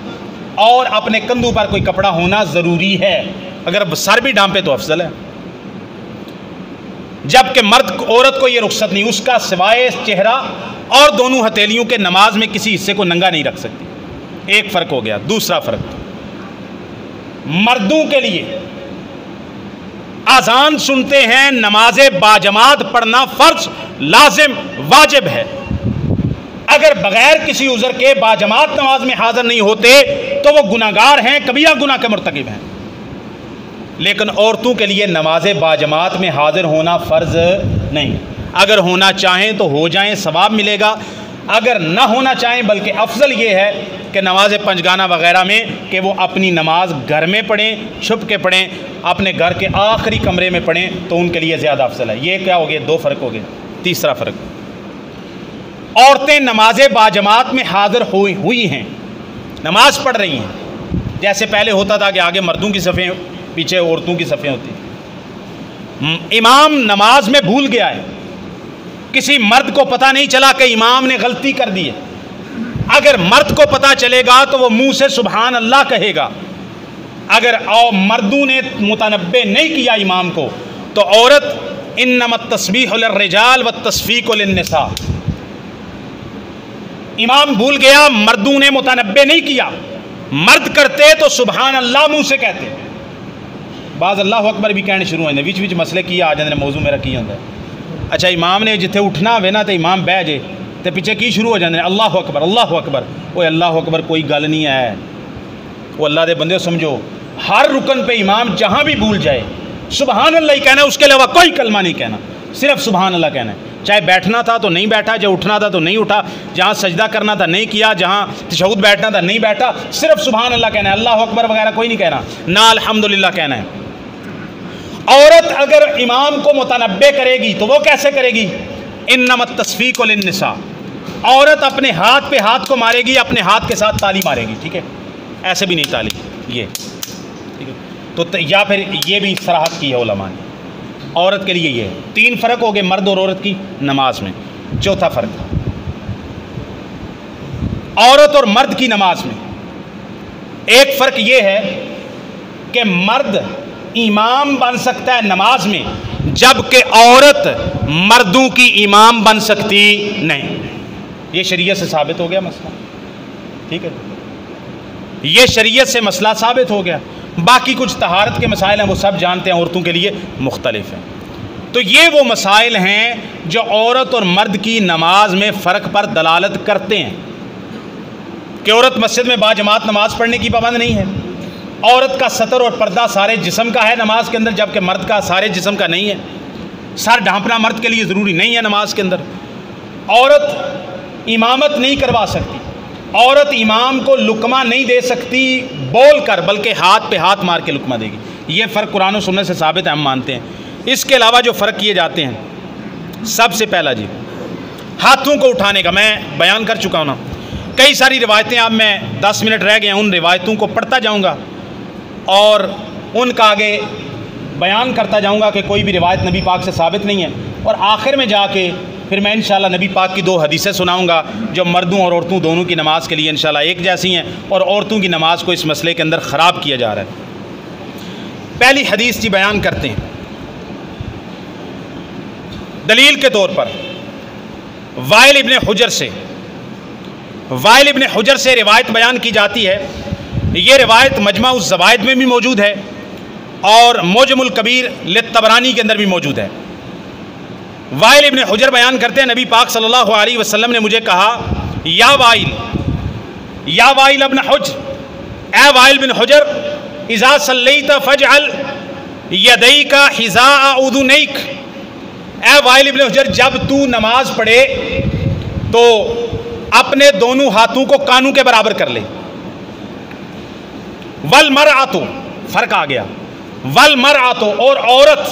اور اپنے کندھوں پر کوئی کپڑا ہونا ضروری ہے، اگر سر بھی ڈھانپے تو افضل ہے، جبکہ مرد عورت کو یہ رخصت نہیں، اس کا سوائے چہرہ اور دونوں ہتھیلیوں کے نماز میں کسی حصے کو ننگا نہیں رکھ سکتی۔ ایک فرق ہو گیا۔ دوسرا فرق، مردوں کے لیے اذان سنتے ہیں، نماز باجماعت پڑھنا فرض، لازم، واجب ہے، اگر بغیر کسی عذر کے باجماعت نماز میں حاضر نہیں ہوتے تو وہ گناہگار ہیں، کبیرہ گناہ کے مرتکب ہیں۔ لیکن عورتوں کے لیے نماز باجماعت میں حاضر ہونا فرض نہیں، اگر ہونا چاہیں تو ہو جائیں، ثواب ملے گا، اگر نہ ہونا چاہیں بلکہ افضل یہ ہے کہ نماز پنجگانہ وغیرہ میں کہ وہ اپنی نماز گھر میں پڑھیں، چھپ کے پڑھیں، اپنے گھر کے آخری کمرے میں پڑھیں تو ان کے لیے زیادہ افضل ہے۔ یہ کیا ہو گیا؟ 2 فرق ہو گئے۔ تیسرا فرق، عورتیں نماز باجماعت میں حاضر ہوئی ہیں، نماز پڑھ رہی ہیں، جیسے پہلے ہوتا تھا کہ آگے مردوں کی صفیں پیچھے عورتوں کی صفیں ہوتی۔ امام نماز میں بھول گیا ہے، کسی مرد کو پتہ نہیں چلا کہ امام نے غلطی کر دی ہے، اگر مرد کو پتہ چلے گا تو وہ منہ سے سبحان اللہ کہے گا، اگر مردوں نے متنبع نہیں کیا امام کو تو عورت انما التسبیح للرجال والتصفیق للنساء. امام بھول گیا، مردوں نے متنبع نہیں کیا، مرد کرتے تو سبحان اللہ منہ سے کہتے. بعض اللہ اکبر بھی کہنے شروع ہوئے وچ مسئلے کی آ جاندے موضوع میرا کی ہوتا ہے. اچھا امام نے جتھے اٹھنا ہوئے نا تو امام بہ جے تو پیچھے کی شروع ہو جاندے اللہ اکبر اللہ اکبر. وہ اللہ اکبر کوئی گل نہیں ہے، وہ اللہ دے بندے سمجھو ہر رکن پہ امام جہاں بھی بھول جائے سبحان اللہ ہی کہنا ہے، اس کے علاوہ کوئی کلمہ نہیں کہنا، صرف سبحان اللہ کہنا ہے. چاہے بیٹھنا تھا تو نہیں بیٹھا، جب اٹھنا تھا تو نہیں اٹھا، جہاں سجدہ کرنا تھا نہیں کیا، جہاں تشہد بیٹھنا تھا نہیں بیٹھا، صرف سبحان اللہ کہنا ہے، اللہ اکبر وغیرہ کوئی نہیں کہنا، نہ الحمدللہ کہنا ہے. عورت اگر امام کو متنبع کرے گی تو وہ کیسے کرے گی؟ انما التصفیق للنساء. عورت اپنے ہاتھ پہ ہاتھ کو مارے گی، اپنے ہاتھ کے ساتھ تالی مارے گی. ٹھیک ہے، ایسے بھی نہیں تالی یہ ٹھیک ہے. تو یا پھر یہ بھی صراحت کی ہے علماء نے عورت کے لیے. یہ 3 فرق ہو گئے مرد اور عورت کی نماز میں. چوتھا فرق عورت اور مرد کی نماز میں، ایک فرق یہ ہے کہ مرد امام بن سکتا ہے نماز میں، جبکہ عورت مردوں کی امام بن سکتی نہیں. یہ شریعت سے ثابت ہو گیا مسئلہ. ٹھیک ہے، یہ شریعت سے مسئلہ ثابت ہو گیا. باقی کچھ طہارت کے مسائل ہیں وہ سب جانتے ہیں، عورتوں کے لیے مختلف ہیں. تو یہ وہ مسائل ہیں جو عورت اور مرد کی نماز میں فرق پر دلالت کرتے ہیں کہ عورت مسجد میں باجماعت نماز پڑھنے کی پابند نہیں ہے، عورت کا سطر اور پردہ سارے جسم کا ہے نماز کے اندر، جبکہ مرد کا سارے جسم کا نہیں ہے. سر ڈھانپنا مرد کے لیے ضروری نہیں ہے نماز کے اندر. عورت امامت نہیں کروا سکتی، عورت امام کو لقمہ نہیں دے سکتی بول کر، بلکہ ہاتھ پہ ہاتھ مار کے لقمہ دے گی. یہ فرق قرآن و سنت سے ثابت ہے، ہم مانتے ہیں. اس کے علاوہ جو فرق کیے جاتے ہیں، سب سے پہلا جی ہاتھوں کو اٹھانے کا میں بیان کر چکا ہوں نا. کئی ساری روایتیں، اب میں 10 منٹ رہ گئے ہیں، ان روایتوں کو پڑھتا جاؤں گا اور ان کا آگے بیان کرتا جاؤں گا کہ کوئی بھی روایت نبی پاک سے ثابت نہیں ہے. اور آخر میں جا کے پھر میں انشاءاللہ نبی پاک کی 2 حدیثیں سناؤں گا جو مردوں اور عورتوں دونوں کی نماز کے لیے انشاءاللہ ایک جیسی ہیں، اور عورتوں کی نماز کو اس مسئلے کے اندر خراب کیا جا رہا ہے. پہلی حدیث جی بیان کرتے ہیں. دلیل کے طور پر وائل ابن حجر سے روایت بیان کی جاتی ہے. یہ روایت مجمع الزوائد میں بھی موجود ہے اور معجم الکبیر للطبرانی کے اندر بھی موجود ہے. وائل ابن حجر بیان کرتے ہیں نبی پاک صلی اللہ علیہ وسلم نے مجھے کہا یا وائل ابن حجر، اے وائل بن حجر، اذا صلیت فاجعل یدیک حذاء اذنیک. اے وائل ابن حجر، جب تو نماز پڑھے تو اپنے دونوں ہاتھوں کو کانوں کے برابر کر لے. والمرأۃ، فرق آ گیا، والمرأۃ، اور عورت،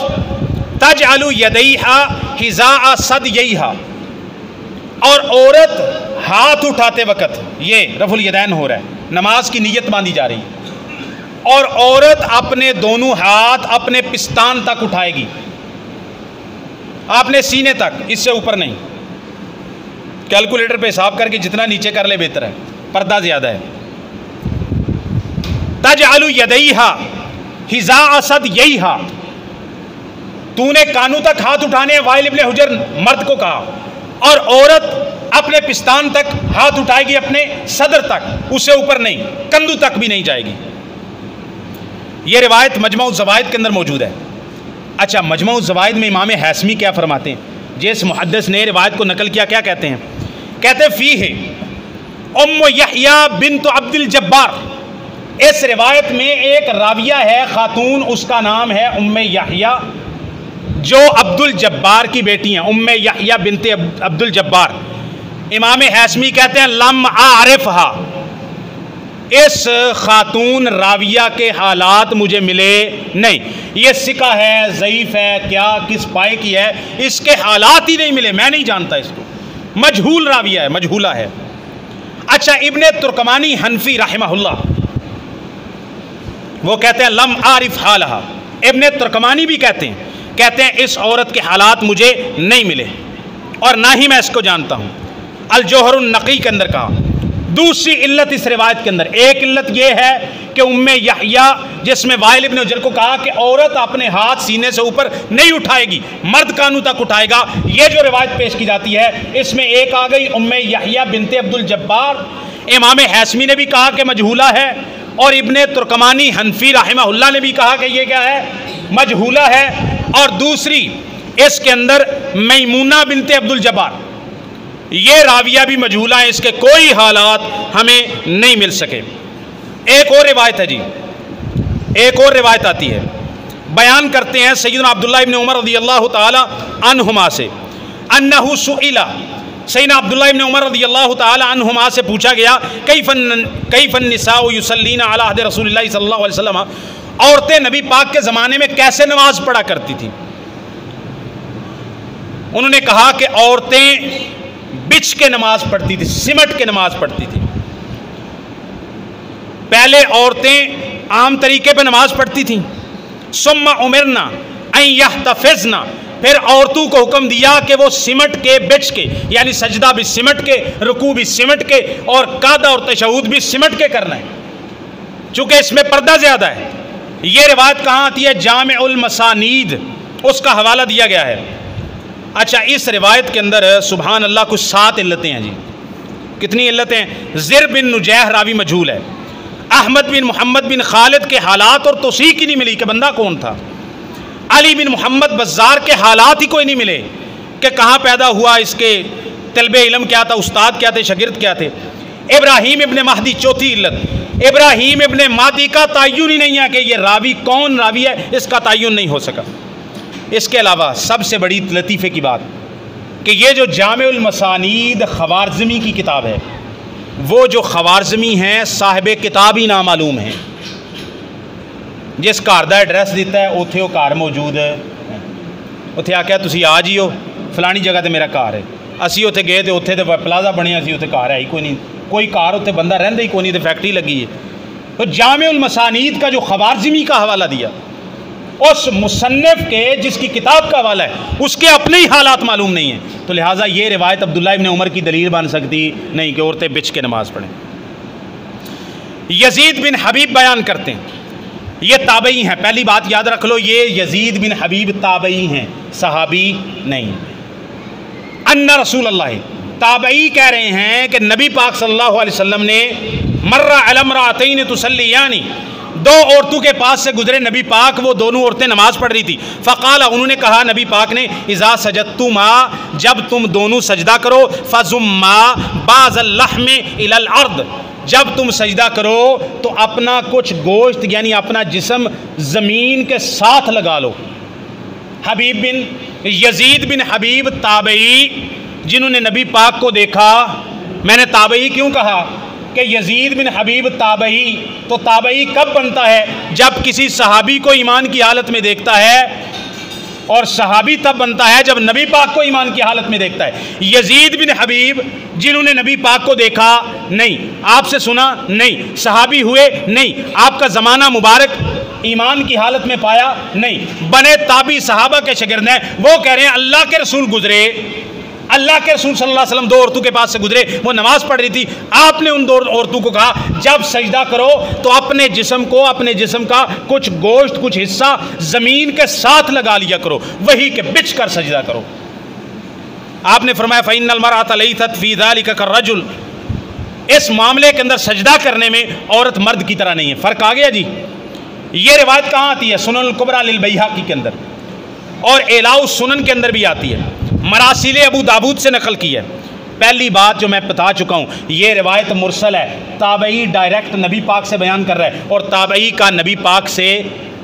تجعل یدیہا حذاء ثدیہا، اور عورت ہاتھ اٹھاتے وقت، یہ رفع الیدین ہو رہا ہے، نماز کی نیت باندھی جا رہی ہے، اور عورت اپنے دونوں ہاتھ اپنے پستان تک اٹھائے گی، اپنے سینے تک، اس سے اوپر نہیں. کیلکولیٹر پہ حساب کر کے جتنا نیچے کر لے بہتر ہے، پردہ زیادہ ہے. تجعل یدیہا حذاء ثدیہا، تو نے کانوں تک ہاتھ اٹھانے ہیں، وائل ابن حجر مرد کو کہا، اور عورت اپنے پستان تک ہاتھ اٹھائے گی، اپنے صدر تک، اس سے اوپر نہیں، کندھوں تک بھی نہیں جائے گی. یہ روایت مجمع الزوائد کے اندر موجود ہے. اچھا، مجمع الزوائد میں امام حیثمی کیا فرماتے ہیں؟ جس محدث نے روایت کو نقل کیا، کیا کہتے ہیں؟ کہتے فیہ ام یحییٰ بنت عبد الجبار. اس روایت میں ایک راویہ ہے خاتون، اس کا نام ہے ام یحییٰ، جو عبد الجبار کی بیٹی ہیں، ام یحییٰ بنت عبد الجبار. امام حیثمی کہتے ہیں لم اعرفہا، اس خاتون راویہ کے حالات مجھے ملے نہیں. یہ ثقہ ہے، ضعیف ہے، کیا کس پائے کی ہے، اس کے حالات ہی نہیں ملے، میں نہیں جانتا اس کو، مجہول راویہ ہے، مجہولہ ہے. اچھا، ابن ترکمانی حنفی رحمہ اللہ وہ کہتے ہیں لم اعرف حالہا. ابن ترکمانی بھی کہتے ہیں اس عورت کے حالات مجھے نہیں ملے اور نہ ہی میں اس کو جانتا ہوں. الجوہر النقی کے اندر کہا. دوسری علت اس روایت کے اندر، ایک علت یہ ہے کہ ام یحییٰ جس میں وائل ابن حجر کو کہا کہ عورت اپنے ہاتھ سینے سے اوپر نہیں اٹھائے گی، مرد کانوں تک اٹھائے گا، یہ جو روایت پیش کی جاتی ہے اس میں ایک آ گئی ام یحییٰ بنت عبد الجبار، امام حیثمی نے بھی کہا کہ مجہولہ ہے، اور ابن ترکمانی حنفی رحمہ اللہ نے بھی کہا کہ یہ کیا ہے، مجہولہ ہے، اور دوسری اس کے اندر میمونہ بنت عبد الجبار، یہ راویہ بھی مجہولہ ہے، اس کے کوئی حالات ہمیں نہیں مل سکے۔ ایک اور روایت ہے جی، ایک اور روایت آتی ہے، بیان کرتے ہیں سیدنا عبداللہ ابن عمر رضی اللہ تعالی عنہما سے، انہو سئلہ، سیدنا عبداللہ ابن عمر رضی اللہ تعالی عنہما سے پوچھا گیا کیف النساء یصلین علی عہد رسول اللہ صلی اللہ علیہ وسلم، عورتیں نبی پاک کے زمانے میں کیسے نماز پڑھا کرتی تھی؟ انہوں نے کہا کہ عورتیں بچھ کے نماز پڑھتی تھی، سمٹ کے نماز پڑھتی تھی۔ پہلے عورتیں عام طریقے پہ نماز پڑھتی تھیں، ثم امرنا ان یحتفظن، پھر عورتوں کو حکم دیا کہ وہ سمٹ کے بچھ کے، یعنی سجدہ بھی سمٹ کے، رکوع بھی سمٹ کے، اور قعدہ اور تشہد بھی سمٹ کے کرنا ہے، چونکہ اس میں پردہ زیادہ ہے۔ یہ روایت کہاں آتی ہے؟ جامع المسانید، اس کا حوالہ دیا گیا ہے۔ اچھا، اس روایت کے اندر سبحان اللہ کچھ 7 علتیں ہیں جی۔ کتنی علتیں؟ زر بن نجیح راوی مجہول ہے، احمد بن محمد بن خالد کے حالات اور توثیق ہی نہیں ملی کہ بندہ کون تھا، علی بن محمد بزار کے حالات ہی کوئی نہیں ملے کہ کہاں پیدا ہوا، اس کے طلب علم کیا تھا، استاد کیا تھے، شاگرد کیا تھے۔ ابراہیم ابن مہدی، چوتھی علت، ابراہیم ابن مہدی کا تعین ہی نہیں ہے کہ یہ راوی کون راوی ہے، اس کا تعین نہیں ہو سکا۔ اس کے علاوہ سب سے بڑی لطیفے کی بات کہ یہ جو جامع المسانید خوارزمی کی کتاب ہے، وہ جو خوارزمی ہیں صاحب کتاب ہی نامعلوم ہیں، جس گھر دا ایڈریس دیتا ہے اوتھے وہ گھر موجود ہے، اوتھے آکھیا تسی آ جیو فلانی جگہ تے میرا گھر ہے، اسی اوتھے گئے تے اوتھے تے پلازا بنیا، اسی اوتھے گھر ہے ہی کوئی نہیں، کوئی گھر اوتھے بندہ رہندا ہی کوئی نہیں، تے فیکٹری لگی ہے۔ تو جامع المسانید کا جو خوارزمی کا حوالہ دیا، اس مصنف کے جس کی کتاب کا حوالہ ہے اس کے اپنے ہی حالات معلوم نہیں ہیں، تو لہٰذا یہ روایت عبداللہ ابن عمر کی دلیل بن سکتی نہیں کہ عورتیں بچھ کے نماز پڑھیں۔ یزید بن حبیب بیان کرتے ہیں، یہ تابعی ہیں، پہلی بات یاد رکھ لو، یہ یزید بن حبیب تابعی ہیں، صحابی نہیں۔ ان رسول اللہ، تابعی کہہ رہے ہیں کہ نبی پاک صلی اللہ علیہ وسلم نے مر علی امرأتین تصلیان، 2 عورتوں کے پاس سے گزرے نبی پاک، وہ دونوں عورتیں نماز پڑھ رہی تھی، فقال، انہوں نے کہا نبی پاک نے، اذا سجدتما، جب تم دونوں سجدہ کرو، فزما بعض اللحم الی الارض، جب تم سجدہ کرو تو اپنا کچھ گوشت یعنی اپنا جسم زمین کے ساتھ لگا لو۔ حبیب بن یزید بن حبیب تابعی جنہوں نے نبی پاک کو دیکھا، میں نے تابعی کیوں کہا کہ یزید بن حبیب تابعی، تو تابعی کب بنتا ہے؟ جب کسی صحابی کو ایمان کی حالت میں دیکھتا ہے، اور صحابی تب بنتا ہے جب نبی پاک کو ایمان کی حالت میں دیکھتا ہے۔ یزید بن حبیب جنہوں نے نبی پاک کو دیکھا نہیں، آپ سے سنا نہیں، صحابی ہوئے نہیں، آپ کا زمانہ مبارک ایمان کی حالت میں پایا نہیں، بنے تابعی صحابہ کے شاگرد ہیں، وہ کہہ رہے ہیں اللہ کے رسول گزرے، اللہ کے رسول صلی اللہ علیہ وسلم 2 عورتوں کے پاس سے گزرے، وہ نماز پڑھ رہی تھی، آپ نے ان 2 عورتوں کو کہا جب سجدہ کرو تو اپنے جسم کو، اپنے جسم کا کچھ گوشت، کچھ حصہ زمین کے ساتھ لگا لیا کرو، وہی کہ بچھ کر سجدہ کرو۔ آپ نے فرمایا فإن المرأة ليست في ذلك كالرجل، اس معاملے کے اندر سجدہ کرنے میں عورت مرد کی طرح نہیں ہے۔ فرق آ گیا جی۔ یہ روایت کہاں آتی ہے؟ سنن الکبریٰ للبیہقی کے اندر، اور اعلاء السنن کے اندر بھی آتی ہے، مراسیل ابو داود سے نقل کی ہے۔ پہلی بات جو میں بتا چکا ہوں، یہ روایت مرسل ہے، تابعی ڈائریکٹ نبی پاک سے بیان کر رہا ہے، اور تابعی کا نبی پاک سے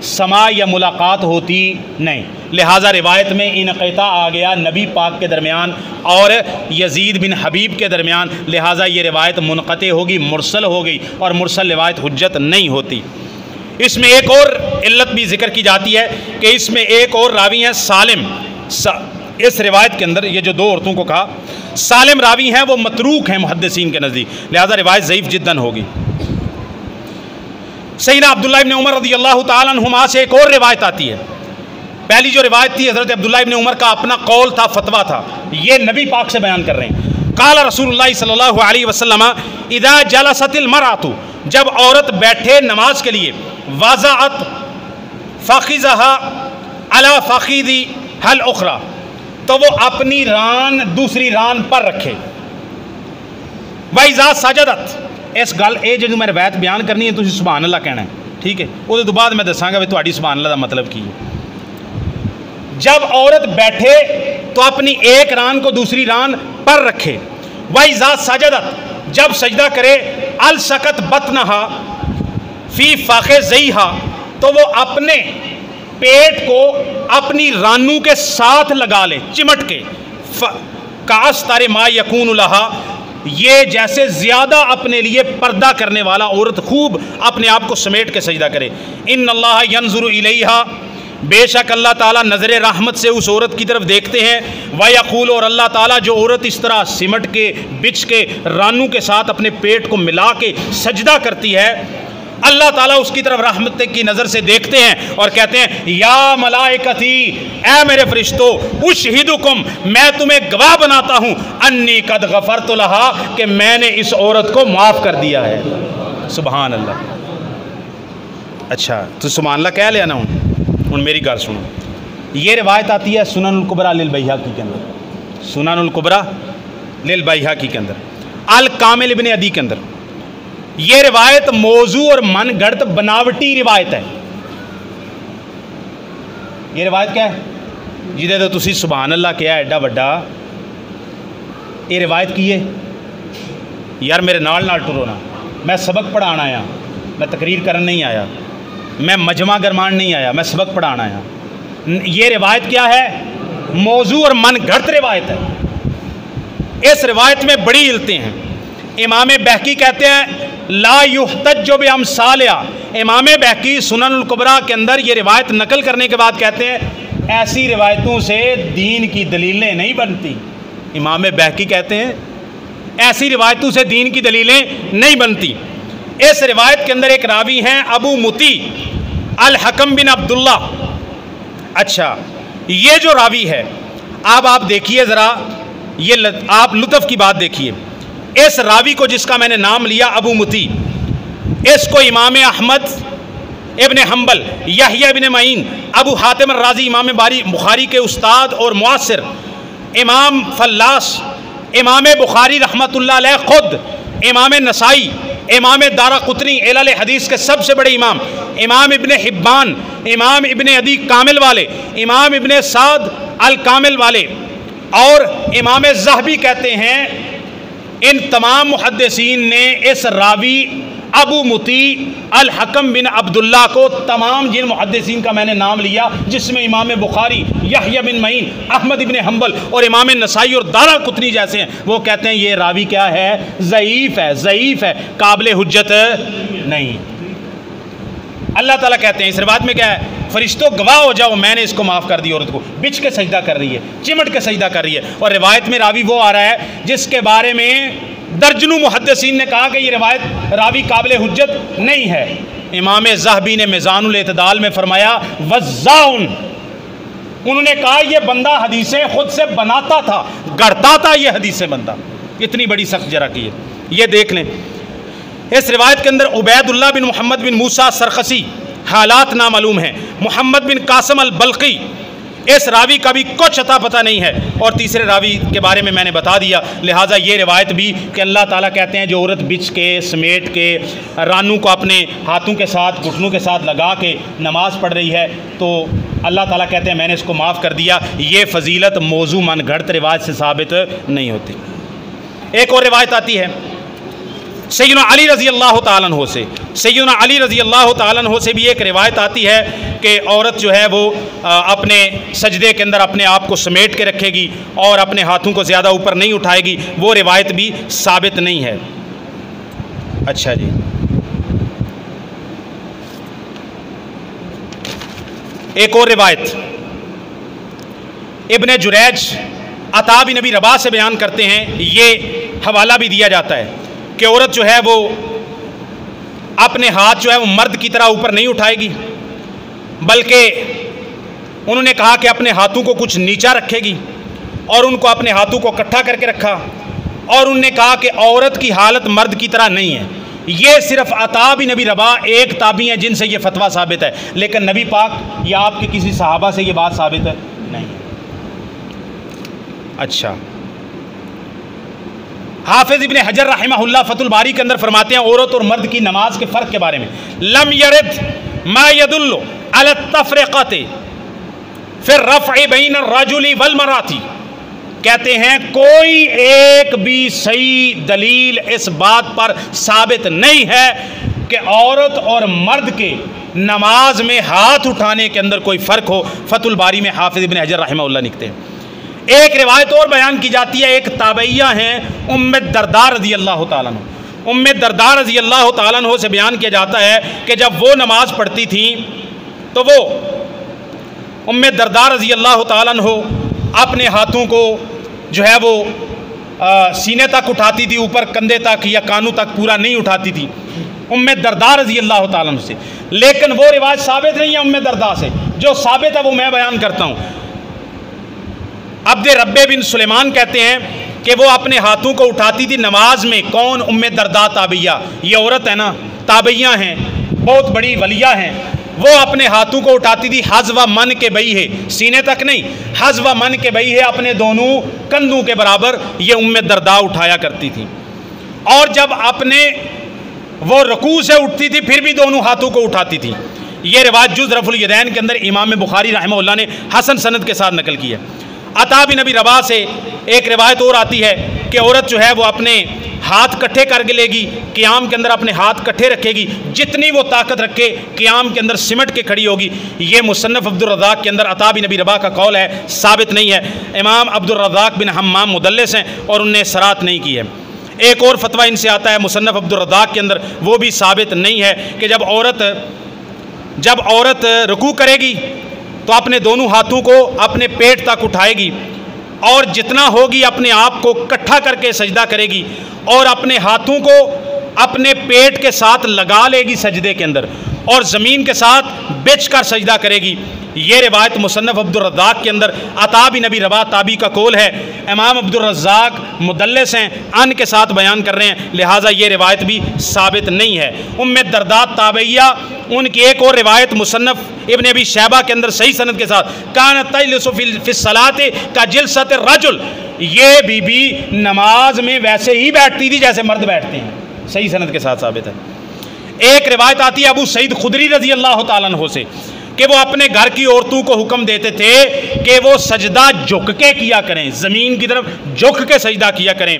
سماع یا ملاقات ہوتی نہیں، لہٰذا روایت میں انقطاع آ گیا نبی پاک کے درمیان اور یزید بن حبیب کے درمیان، لہٰذا یہ روایت منقطع ہوگی، مرسل ہو گئی، اور مرسل روایت حجت نہیں ہوتی۔ اس میں ایک اور علت بھی ذکر کی جاتی ہے کہ اس میں ایک اور راوی ہیں سالم، اس روایت کے اندر یہ جو 2 عورتوں کو کہا سالم راوی ہیں، وہ متروک ہیں محدثین کے نزدیک، لہذا روایت ضعیف جداً ہوگی۔ سیدنا عبداللہ ابن عمر رضی اللہ تعالیٰ عنہما سے ایک اور روایت آتی ہے۔ پہلی جو روایت تھی حضرت عبداللہ ابن عمر کا اپنا قول تھا، فتویٰ تھا، یہ نبی پاک سے بیان کر رہے ہیں۔ قال رسول اللہ صلی اللہ علیہ وسلم اذا جلست المرأة، جب عورت بیٹھے نماز کے لیے وضعت فخذہا علی فخذی الاخری، تو وہ اپنی ران دوسری ران پر رکھے. وَإِذَا سَجَدَتْ، اس گل اے جدوں میں روایت بیان کرنی ہے تسی سبحان اللہ کہنا ہے، ٹھیک ہے؟ اس تو بعد میں دساں گا بھی تہاڈی سبحان اللہ دا مطلب کی ہے. جب عورت بیٹھے تو اپنی ایک ران کو دوسری ران پر رکھے. وَإِذَا سَجَدَتْ، جب سجدہ کرے السقط بطنہا فی فخذیہا، تو وہ اپنے پیٹ کو اپنی رانوں کے ساتھ لگا لے چمٹ کے. کاستر ما یکون لہا، یہ جیسے زیادہ اپنے لیے پردہ کرنے والا عورت خوب اپنے آپ کو سمیٹ کے سجدہ کرے. ان اللہ ینظر الیہا، بے شک اللہ تعالیٰ نظر رحمت سے اس عورت کی طرف دیکھتے ہیں. وَيَقُولُ، اور اللہ تعالیٰ جو عورت اس طرح سمٹ کے بچھ کے رانوں کے ساتھ اپنے پیٹ کو ملا کے سجدہ کرتی ہے، اللہ تعالیٰ اس کی طرف رحمت کی نظر سے دیکھتے ہیں اور کہتے ہیں یا ملائکتی، اے میرے فرشتو، اشہدکم، میں تمہیں گواہ بناتا ہوں، انی قد غفرت لہا، کہ میں نے اس عورت کو معاف کر دیا ہے. سبحان اللہ. اچھا تو سبحان اللہ کہہ لیا نا ہوں میری گل سنو. یہ روایت آتی ہے سنن الکبریٰ للبیہقی کے اندر، سنن الکبریٰ للبیہقی کے اندر، الکامل ابن عدی کے اندر. یہ روایت موضوع اور من گھڑت بناوٹی روایت ہے. یہ روایت کیا ہے جہدے تو تسی سبحان اللہ کیا ایڈا وڈا، یہ روایت کی ہے یار میرے نال ٹرو نا. میں سبق پڑھانا آیا، میں تقریر کرن نہیں آیا، میں مجمع گرمان نہیں آیا، میں سبق پڑھانا آیا. یہ روایت کیا ہے؟ موضوع اور من گھڑت روایت ہے. اس روایت میں بڑی علتیں ہیں. امام بہقی کہتے ہیں لا یحتج بامثالھا. امام بہقی سنن الکبریٰ کے اندر یہ روایت نقل کرنے کے بعد کہتے ہیں ایسی روایتوں سے دین کی دلیلیں نہیں بنتی. امام بہقی کہتے ہیں ایسی روایتوں سے دین کی دلیلیں نہیں بنتی. اس روایت کے اندر ایک راوی ہیں ابو مطیع الحکم بن عبداللہ. اچھا یہ جو راوی ہے، اب آپ دیکھیے ذرا، یہ آپ لطف کی بات دیکھیے. اس راوی کو جس کا میں نے نام لیا ابو مطیع، اس کو امام احمد ابن حنبل، یحییٰ ابن معین، ابو حاتم الرازی، امام بخاری کے استاد اور معاصر، امام فلاس، امام بخاری رحمۃ اللہ علیہ خود، امام نسائی، امام دارقطنی علل حدیث کے سب سے بڑے امام، امام ابن حبان، امام ابن عدی کامل والے، امام ابن سعد الکامل والے، اور امام ذہبی کہتے ہیں ان تمام محدثین نے اس راوی ابو مطیع الحکم بن عبداللہ کو، تمام جن محدثین کا میں نے نام لیا جس میں امام بخاری، یحییٰ بن معین، احمد بن حنبل اور امام نسائی اور دارقطنی جیسے ہیں، وہ کہتے ہیں یہ راوی کیا ہے؟ ضعیف ہے، ضعیف ہے، قابل حجت نہیں. اللہ تعالیٰ کہتے ہیں اس روایت میں کیا ہے؟ فرشتوں گواہ ہو جاؤ میں نے اس کو معاف کر دی. عورت کو بچھ کے سجدہ کر رہی ہے، چمٹ کے سجدہ کر رہی ہے، اور روایت میں راوی وہ آ رہا ہے جس کے بارے میں درجنوں محدثین نے کہا کہ یہ روایت راوی قابل حجت نہیں ہے. امام ذہبی نے میزان الاعتدال میں فرمایا وزاؤن، انہوں نے کہا یہ بندہ حدیثیں خود سے بناتا تھا، گڑتا تھا یہ حدیثیں بندہ. اتنی بڑی سخت جرح کی ہے. یہ دیکھ لیں اس روایت کے اندر عبید اللہ بن محمد بن موسیٰ سرخسی، حالات نامعلوم ہیں. محمد بن قاسم البلقی، اس راوی کا بھی کچھ عطا پتہ نہیں ہے. اور تیسرے راوی کے بارے میں نے بتا دیا. لہٰذا یہ روایت بھی کہ اللہ تعالیٰ کہتے ہیں جو عورت بچھ کے سمیٹ کے رانوں کو اپنے ہاتھوں کے ساتھ گھٹنوں کے ساتھ لگا کے نماز پڑھ رہی ہے تو اللہ تعالیٰ کہتے ہیں میں نے اس کو معاف کر دیا. یہ فضیلت موضوع من گھڑت روایت سے ثابت نہیں ہوتی. ایک اور روایت آتی ہے سیدنا علی رضی اللہ تعالیٰ عنہ سے. سیدنا علی رضی اللہ تعالیٰ عنہ سے بھی ایک روایت آتی ہے کہ عورت جو ہے وہ اپنے سجدے کے اندر اپنے آپ کو سمیٹ کے رکھے گی اور اپنے ہاتھوں کو زیادہ اوپر نہیں اٹھائے گی. وہ روایت بھی ثابت نہیں ہے. اچھا جی، ایک اور روایت ابن جریج عطا بن نبی رباح سے بیان کرتے ہیں. یہ حوالہ بھی دیا جاتا ہے کہ عورت جو ہے وہ اپنے ہاتھ جو ہے وہ مرد کی طرح اوپر نہیں اٹھائے گی، بلکہ انہوں نے کہا کہ اپنے ہاتھوں کو کچھ نیچا رکھے گی اور ان کو اپنے ہاتھوں کو اکٹھا کر کے رکھا. اور انہوں نے کہا کہ عورت کی حالت مرد کی طرح نہیں ہے. یہ صرف عطا بن ابی رباح ایک تابعی ہیں جن سے یہ فتویٰ ثابت ہے، لیکن نبی پاک یا آپ کے کسی صحابہ سے یہ بات ثابت ہے نہیں۔ اچھا، حافظ ابن حجر رحمہ اللہ فتح الباری کے اندر فرماتے ہیں عورت اور مرد کی نماز کے فرق کے بارے میں، لم یرد ما يدل على التفرقۃ فی الرفع بین الرجل والمرأۃ، کہتے ہیں کوئی ایک بھی صحیح دلیل اس بات پر ثابت نہیں ہے کہ عورت اور مرد کے نماز میں ہاتھ اٹھانے کے اندر کوئی فرق ہو۔ فتح الباری میں حافظ ابن حجر رحمہ اللہ لکھتے ہیں۔ ایک روایت اور بیان کی جاتی ہے، ایک تابعیہ ہیں ام الدرداء رضی اللہ تعالیٰ عنہ، ام الدرداء رضی اللہ تعالیٰ عنہ سے بیان کیا جاتا ہے کہ جب وہ نماز پڑھتی تھیں تو وہ ام الدرداء رضی اللہ تعالیٰ عنہ اپنے ہاتھوں کو جو ہے وہ سینے تک اٹھاتی تھی، اوپر کندھے تک یا کانوں تک پورا نہیں اٹھاتی تھی ام الدرداء رضی اللہ تعالیٰ عنہ سے، لیکن وہ روایت ثابت نہیں ہے ام الدرداء سے، جو ثابت ہے وہ میں بیان کرتا ہوں۔ عبد رب بن سلیمان کہتے ہیں کہ وہ اپنے ہاتھوں کو اٹھاتی تھی نماز میں۔ کون؟ ام الدرداء تابعیہ، یہ عورت ہے نا، تابعیہ ہیں، بہت بڑی ولیہ ہیں، وہ اپنے ہاتھوں کو اٹھاتی تھی حذو من کے بئی ہے، سینے تک نہیں، حذو من کے بئی ہے، اپنے دونوں کندھوں کے برابر یہ ام الدرداء اٹھایا کرتی تھی۔ اور جب اپنے وہ رکوع سے اٹھتی تھی پھر بھی دونوں ہاتھوں کو اٹھاتی تھی۔ یہ روایت جز رفع الیدین کے اندر امام بخاری رحمہ اللہ نے حسن سند کے ساتھ نقل کی ہے۔ عطا بن ابی رباح سے ایک روایت اور آتی ہے کہ عورت جو ہے وہ اپنے ہاتھ کٹھے کر کے لے گی، قیام کے اندر اپنے ہاتھ کٹھے رکھے گی، جتنی وہ طاقت رکھے قیام کے اندر سمٹ کے کھڑی ہوگی۔ یہ مصنف عبد الرزاق کے اندر عطا بن ابی رباح کا قول ہے، ثابت نہیں ہے۔ امام عبد الرزاق بن حمام مدلس ہیں اور انہوں نے صراط نہیں کی ہے۔ ایک اور فتویٰ ان سے آتا ہے مصنف عبد الرزاق کے اندر، وہ بھی ثابت نہیں ہے کہ جب عورت رکوع کرے گی تو اپنے دونوں ہاتھوں کو اپنے پیٹ تک اٹھائے گی اور جتنا ہوگی اپنے آپ کو کٹھا کر کے سجدہ کرے گی اور اپنے ہاتھوں کو اپنے پیٹ کے ساتھ لگا لے گی سجدے کے اندر اور زمین کے ساتھ بچھ کر سجدہ کرے گی۔ یہ روایت مصنف عبد الرزاق کے اندر عطا بن ابی رباح تابعی کا قول ہے۔ امام عبد الرزاق مدلس ہیں، ان کے ساتھ بیان کر رہے ہیں، لہٰذا یہ روایت بھی ثابت نہیں ہے۔ ام الدرداء تابعیہ، ان کی ایک اور روایت مصنف ابن ابی شیبہ کے اندر صحیح سند کے ساتھ کانت تجلس فی الصلاۃ کجلسۃ الرجل، یہ بی بی نماز میں ویسے ہی بیٹھتی تھی جیسے مرد بیٹھتے ہیں، صحیح سند کے ساتھ ثابت ہے۔ ایک روایت آتی ہے ابو سعید خدری رضی اللہ تعالیٰ عنہ سے کہ وہ اپنے گھر کی عورتوں کو حکم دیتے تھے کہ وہ سجدہ جھک کے کیا کریں، زمین کی طرف جھک کے سجدہ کیا کریں،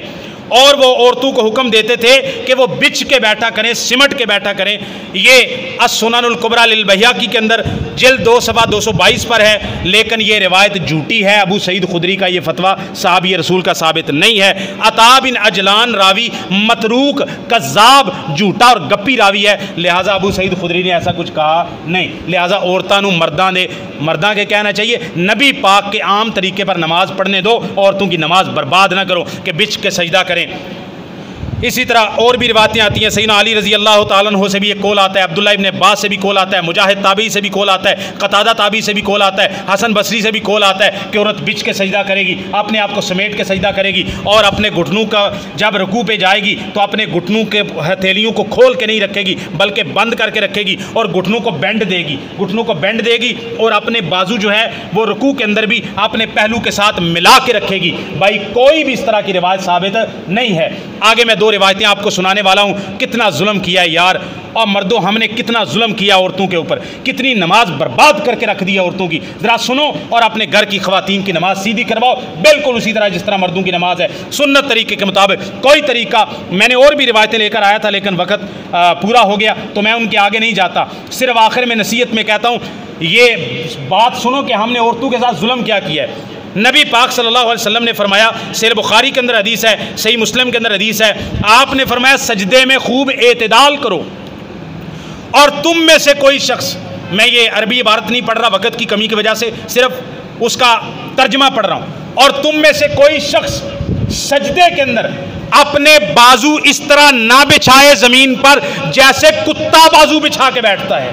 اور وہ عورتوں کو حکم دیتے تھے کہ وہ بچھ کے بیٹھا کریں، سمٹ کے بیٹھا کریں۔ یہ السنن الکبریٰ للبیہقی کے اندر جلد 2 صفحہ 222 پر ہے، لیکن یہ روایت جھوٹی ہے۔ ابو سعید خدری کا یہ فتویٰ صحابی رسول کا ثابت نہیں ہے۔ عطا بن عجلان راوی متروک، کذاب، جھوٹا اور گپی راوی ہے، لہٰذا ابو سعید خدری نے ایسا کچھ کہا نہیں۔ لہٰذا عورتوں مرداں کے کہنا چاہیے نبی پاک کے عام طریقے پر نماز پڑھنے دو، عورتوں کی نماز برباد نہ کرو کہ بچھ کے سجدہ کریں۔ اسی طرح اور بھی روایتیں آتی ہیں، سیدنا علی رضی اللہ تعالیٰ عنہ سے بھی ایک قول آتا ہے، عبداللہ ابن عباس سے بھی قول آتا ہے، مجاہد تابعی سے بھی قول آتا ہے، قتادہ تابعی سے بھی قول آتا ہے، حسن بصری سے بھی قول آتا ہے کہ عورت بچھ کے سجدہ کرے گی، اپنے آپ کو سمیٹ کے سجدہ کرے گی اور اپنے گھٹنوں کا جب رکوع پہ جائے گی تو اپنے گھٹنوں کے ہتھیلیوں کو کھول کے نہیں رکھے گی بلکہ بند کر کے رکھے گی اور گھٹنوں کو بینڈ دے گی اور اپنے بازو جو ہے وہ رکوع کے اندر بھی اپنے پہلو کے ساتھ ملا کے رکھے گی۔ بھائی کوئی بھی اس طرح کی روایت ثابت نہیں ہے۔ آگے میں 2 روایتیں آپ کو سنانے والا ہوں۔ کتنا ظلم کیا ہے یار، اور مردوں ہم نے کتنا ظلم کیا عورتوں کے اوپر، کتنی نماز برباد کر کے رکھ دی عورتوں کی۔ ذرا سنو اور اپنے گھر کی خواتین کی نماز سیدھی کرواؤ، بالکل اسی طرح جس طرح مردوں کی نماز ہے، سنت طریقے کے مطابق۔ کوئی طریقہ میں نے اور بھی روایتیں لے کر آیا تھا لیکن وقت پورا ہو گیا تو میں ان کے آگے نہیں جاتا، صرف آخر میں نصیحت میں کہتا ہوں یہ بات سنو کہ ہم نے عورتوں کے ساتھ ظلم کیا ہے۔ نبی پاک صلی اللہ علیہ وسلم نے فرمایا، صحیح بخاری کے اندر حدیث ہے، صحیح مسلم کے اندر حدیث ہے، آپ نے فرمایا سجدے میں خوب اعتدال کرو، اور تم میں سے کوئی شخص، میں یہ عربی عبارت نہیں پڑھ رہا وقت کی کمی کی وجہ سے، صرف اس کا ترجمہ پڑھ رہا ہوں، اور تم میں سے کوئی شخص سجدے کے اندر اپنے بازو اس طرح نہ بچھائے زمین پر جیسے کتا بازو بچھا کے بیٹھتا ہے۔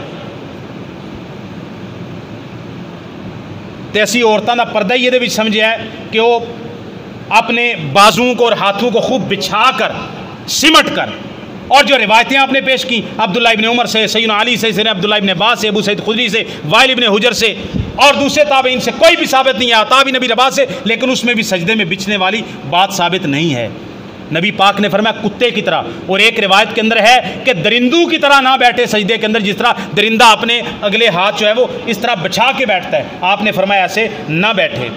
تے اسی عورتوں کا پردہ یہ بھی سمجھا ہے کہ وہ اپنے بازوؤں کو اور ہاتھوں کو خوب بچھا کر سمٹ کر اور جو روایتیں آپ نے پیش کی عبداللہ ابن عمر سے، سیدنا علی سے، سیدنا عبداللہ ابن عباس سے، ابو سعید خدری سے، وائل ابن حجر سے اور دوسرے تابعین سے کوئی بھی ثابت نہیں ہے، عطا بن ابی رباح سے، لیکن اس میں بھی سجدے میں بچھنے والی بات ثابت نہیں ہے۔ نبی پاک نے فرمایا کتے کی طرح، اور ایک روایت کے اندر ہے کہ درندوں کی طرح نہ بیٹھے سجدے کے اندر، جس طرح درندہ اپنے اگلے ہاتھ جو ہے وہ اس طرح بچھا کے بیٹھتا ہے، آپ نے فرمایا ایسے نہ بیٹھے۔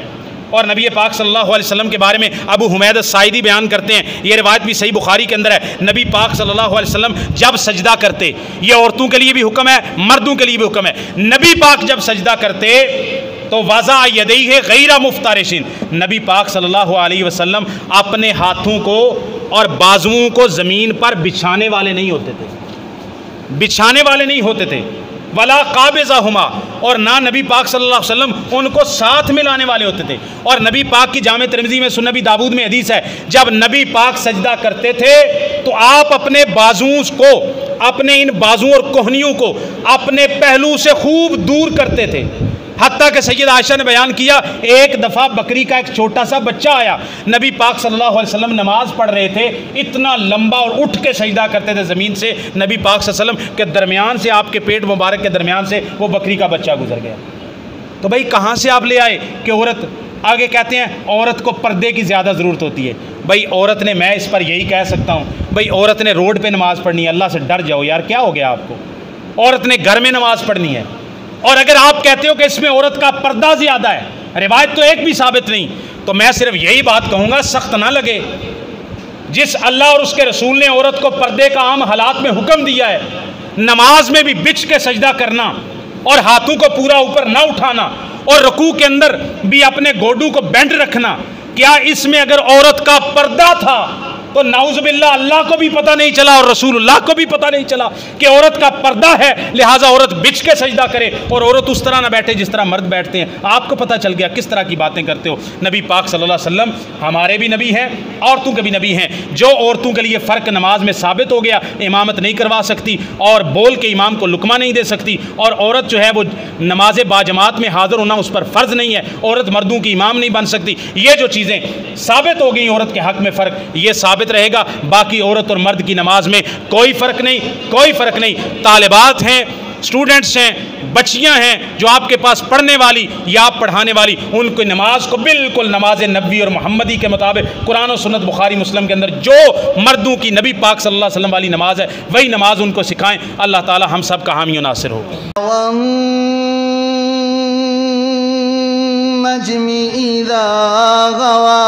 اور نبی پاک صلی اللہ علیہ وسلم کے بارے میں ابو حمید الساعدی بیان کرتے ہیں، یہ روایت بھی صحیح بخاری کے اندر ہے، نبی پاک صلی اللہ علیہ وسلم جب سجدہ کرتے، یہ عورتوں کے لیے بھی حکم ہے، مردوں کے لیے بھی حکم ہے، نبی پاک جب سجدہ کرتے تو وضع یدیہ غیر مفترشین، نبی پاک صلی اللہ علیہ وسلم اپنے ہاتھوں کو اور بازوؤں کو زمین پر بچھانے والے نہیں ہوتے تھے، بچھانے والے نہیں ہوتے تھے، ولا قابضہما، اور نہ نبی پاک صلی اللہ علیہ وسلم ان کو ساتھ میں لانے والے ہوتے تھے۔ اور نبی پاک کی جامع ترمذی میں، سنن نبی داؤد میں حدیث ہے، جب نبی پاک سجدہ کرتے تھے تو آپ اپنے بازوؤں کو، اپنے ان بازوؤں اور کوہنیوں کو اپنے پہلو سے خوب دور کرتے تھے، حتیٰ کہ سیدہ عائشہ نے بیان کیا ایک دفعہ بکری کا ایک چھوٹا سا بچہ آیا، نبی پاک صلی اللہ علیہ وسلم نماز پڑھ رہے تھے، اتنا لمبا اور اٹھ کے سجدہ کرتے تھے زمین سے، نبی پاک صلی اللہ علیہ وسلم کے درمیان سے، آپ کے پیٹ مبارک کے درمیان سے وہ بکری کا بچہ گزر گیا۔ تو بھائی کہاں سے آپ لے آئے کہ عورت، آگے کہتے ہیں عورت کو پردے کی زیادہ ضرورت ہوتی ہے۔ بھائی عورت نے، میں اس پر یہی کہہ سکتا ہوں، بھائی عورت نے روڈ پہ نماز پڑھنی ہے، اللہ سے ڈر جاؤ یار، کیا ہو گیا آپ کو؟ عورت نے گھر میں نماز پڑھنی ہے، اور اگر آپ کہتے ہو کہ اس میں عورت کا پردہ زیادہ ہے، روایت تو ایک بھی ثابت نہیں، تو میں صرف یہی بات کہوں گا، سخت نہ لگے، جس اللہ اور اس کے رسول نے عورت کو پردے کا عام حالات میں حکم دیا ہے، نماز میں بھی بچھ کے سجدہ کرنا اور ہاتھوں کو پورا اوپر نہ اٹھانا اور رکوع کے اندر بھی اپنے گوڈوں کو بینڈ رکھنا، کیا اس میں اگر عورت کا پردہ تھا تو نعوذ باللہ اللہ کو بھی پتہ نہیں چلا اور رسول اللہ کو بھی پتہ نہیں چلا کہ عورت کا پردہ ہے، لہٰذا عورت بچھ کے سجدہ کرے اور عورت اس طرح نہ بیٹھے جس طرح مرد بیٹھتے ہیں؟ آپ کو پتہ چل گیا کس طرح کی باتیں کرتے ہو۔ نبی پاک صلی اللہ علیہ وسلم ہمارے بھی نبی ہیں، عورتوں کے بھی نبی ہیں، جو عورتوں کے لیے فرق نماز میں ثابت ہو گیا، امامت نہیں کروا سکتی اور بول کے امام کو لقمہ نہیں دے سکتی، اور عورت جو ہے وہ نماز باجماعت میں حاضر ہونا اس پر فرض نہیں ہے، عورت مردوں کی امام نہیں بن سکتی، یہ جو چیزیں ثابت ہو گئی عورت کے حق میں فرق، یہ ثابت رہے گا۔ باقی عورت اور مرد کی نماز میں کوئی فرق نہیں، کوئی فرق نہیں۔ طالبات ہیں، اسٹوڈنٹس ہیں، بچیاں ہیں جو آپ کے پاس پڑھنے والی یا آپ پڑھانے والی، ان کو نماز کو بالکل نماز نبوی اور محمدی کے مطابق قرآن و سنت بخاری مسلم کے اندر جو مردوں کی نبی پاک صلی اللہ علیہ وسلم والی نماز ہے وہی نماز ان کو سکھائیں۔ اللہ تعالی ہم سب کا حامی و ناصر ہو۔ والنجم إذا غوى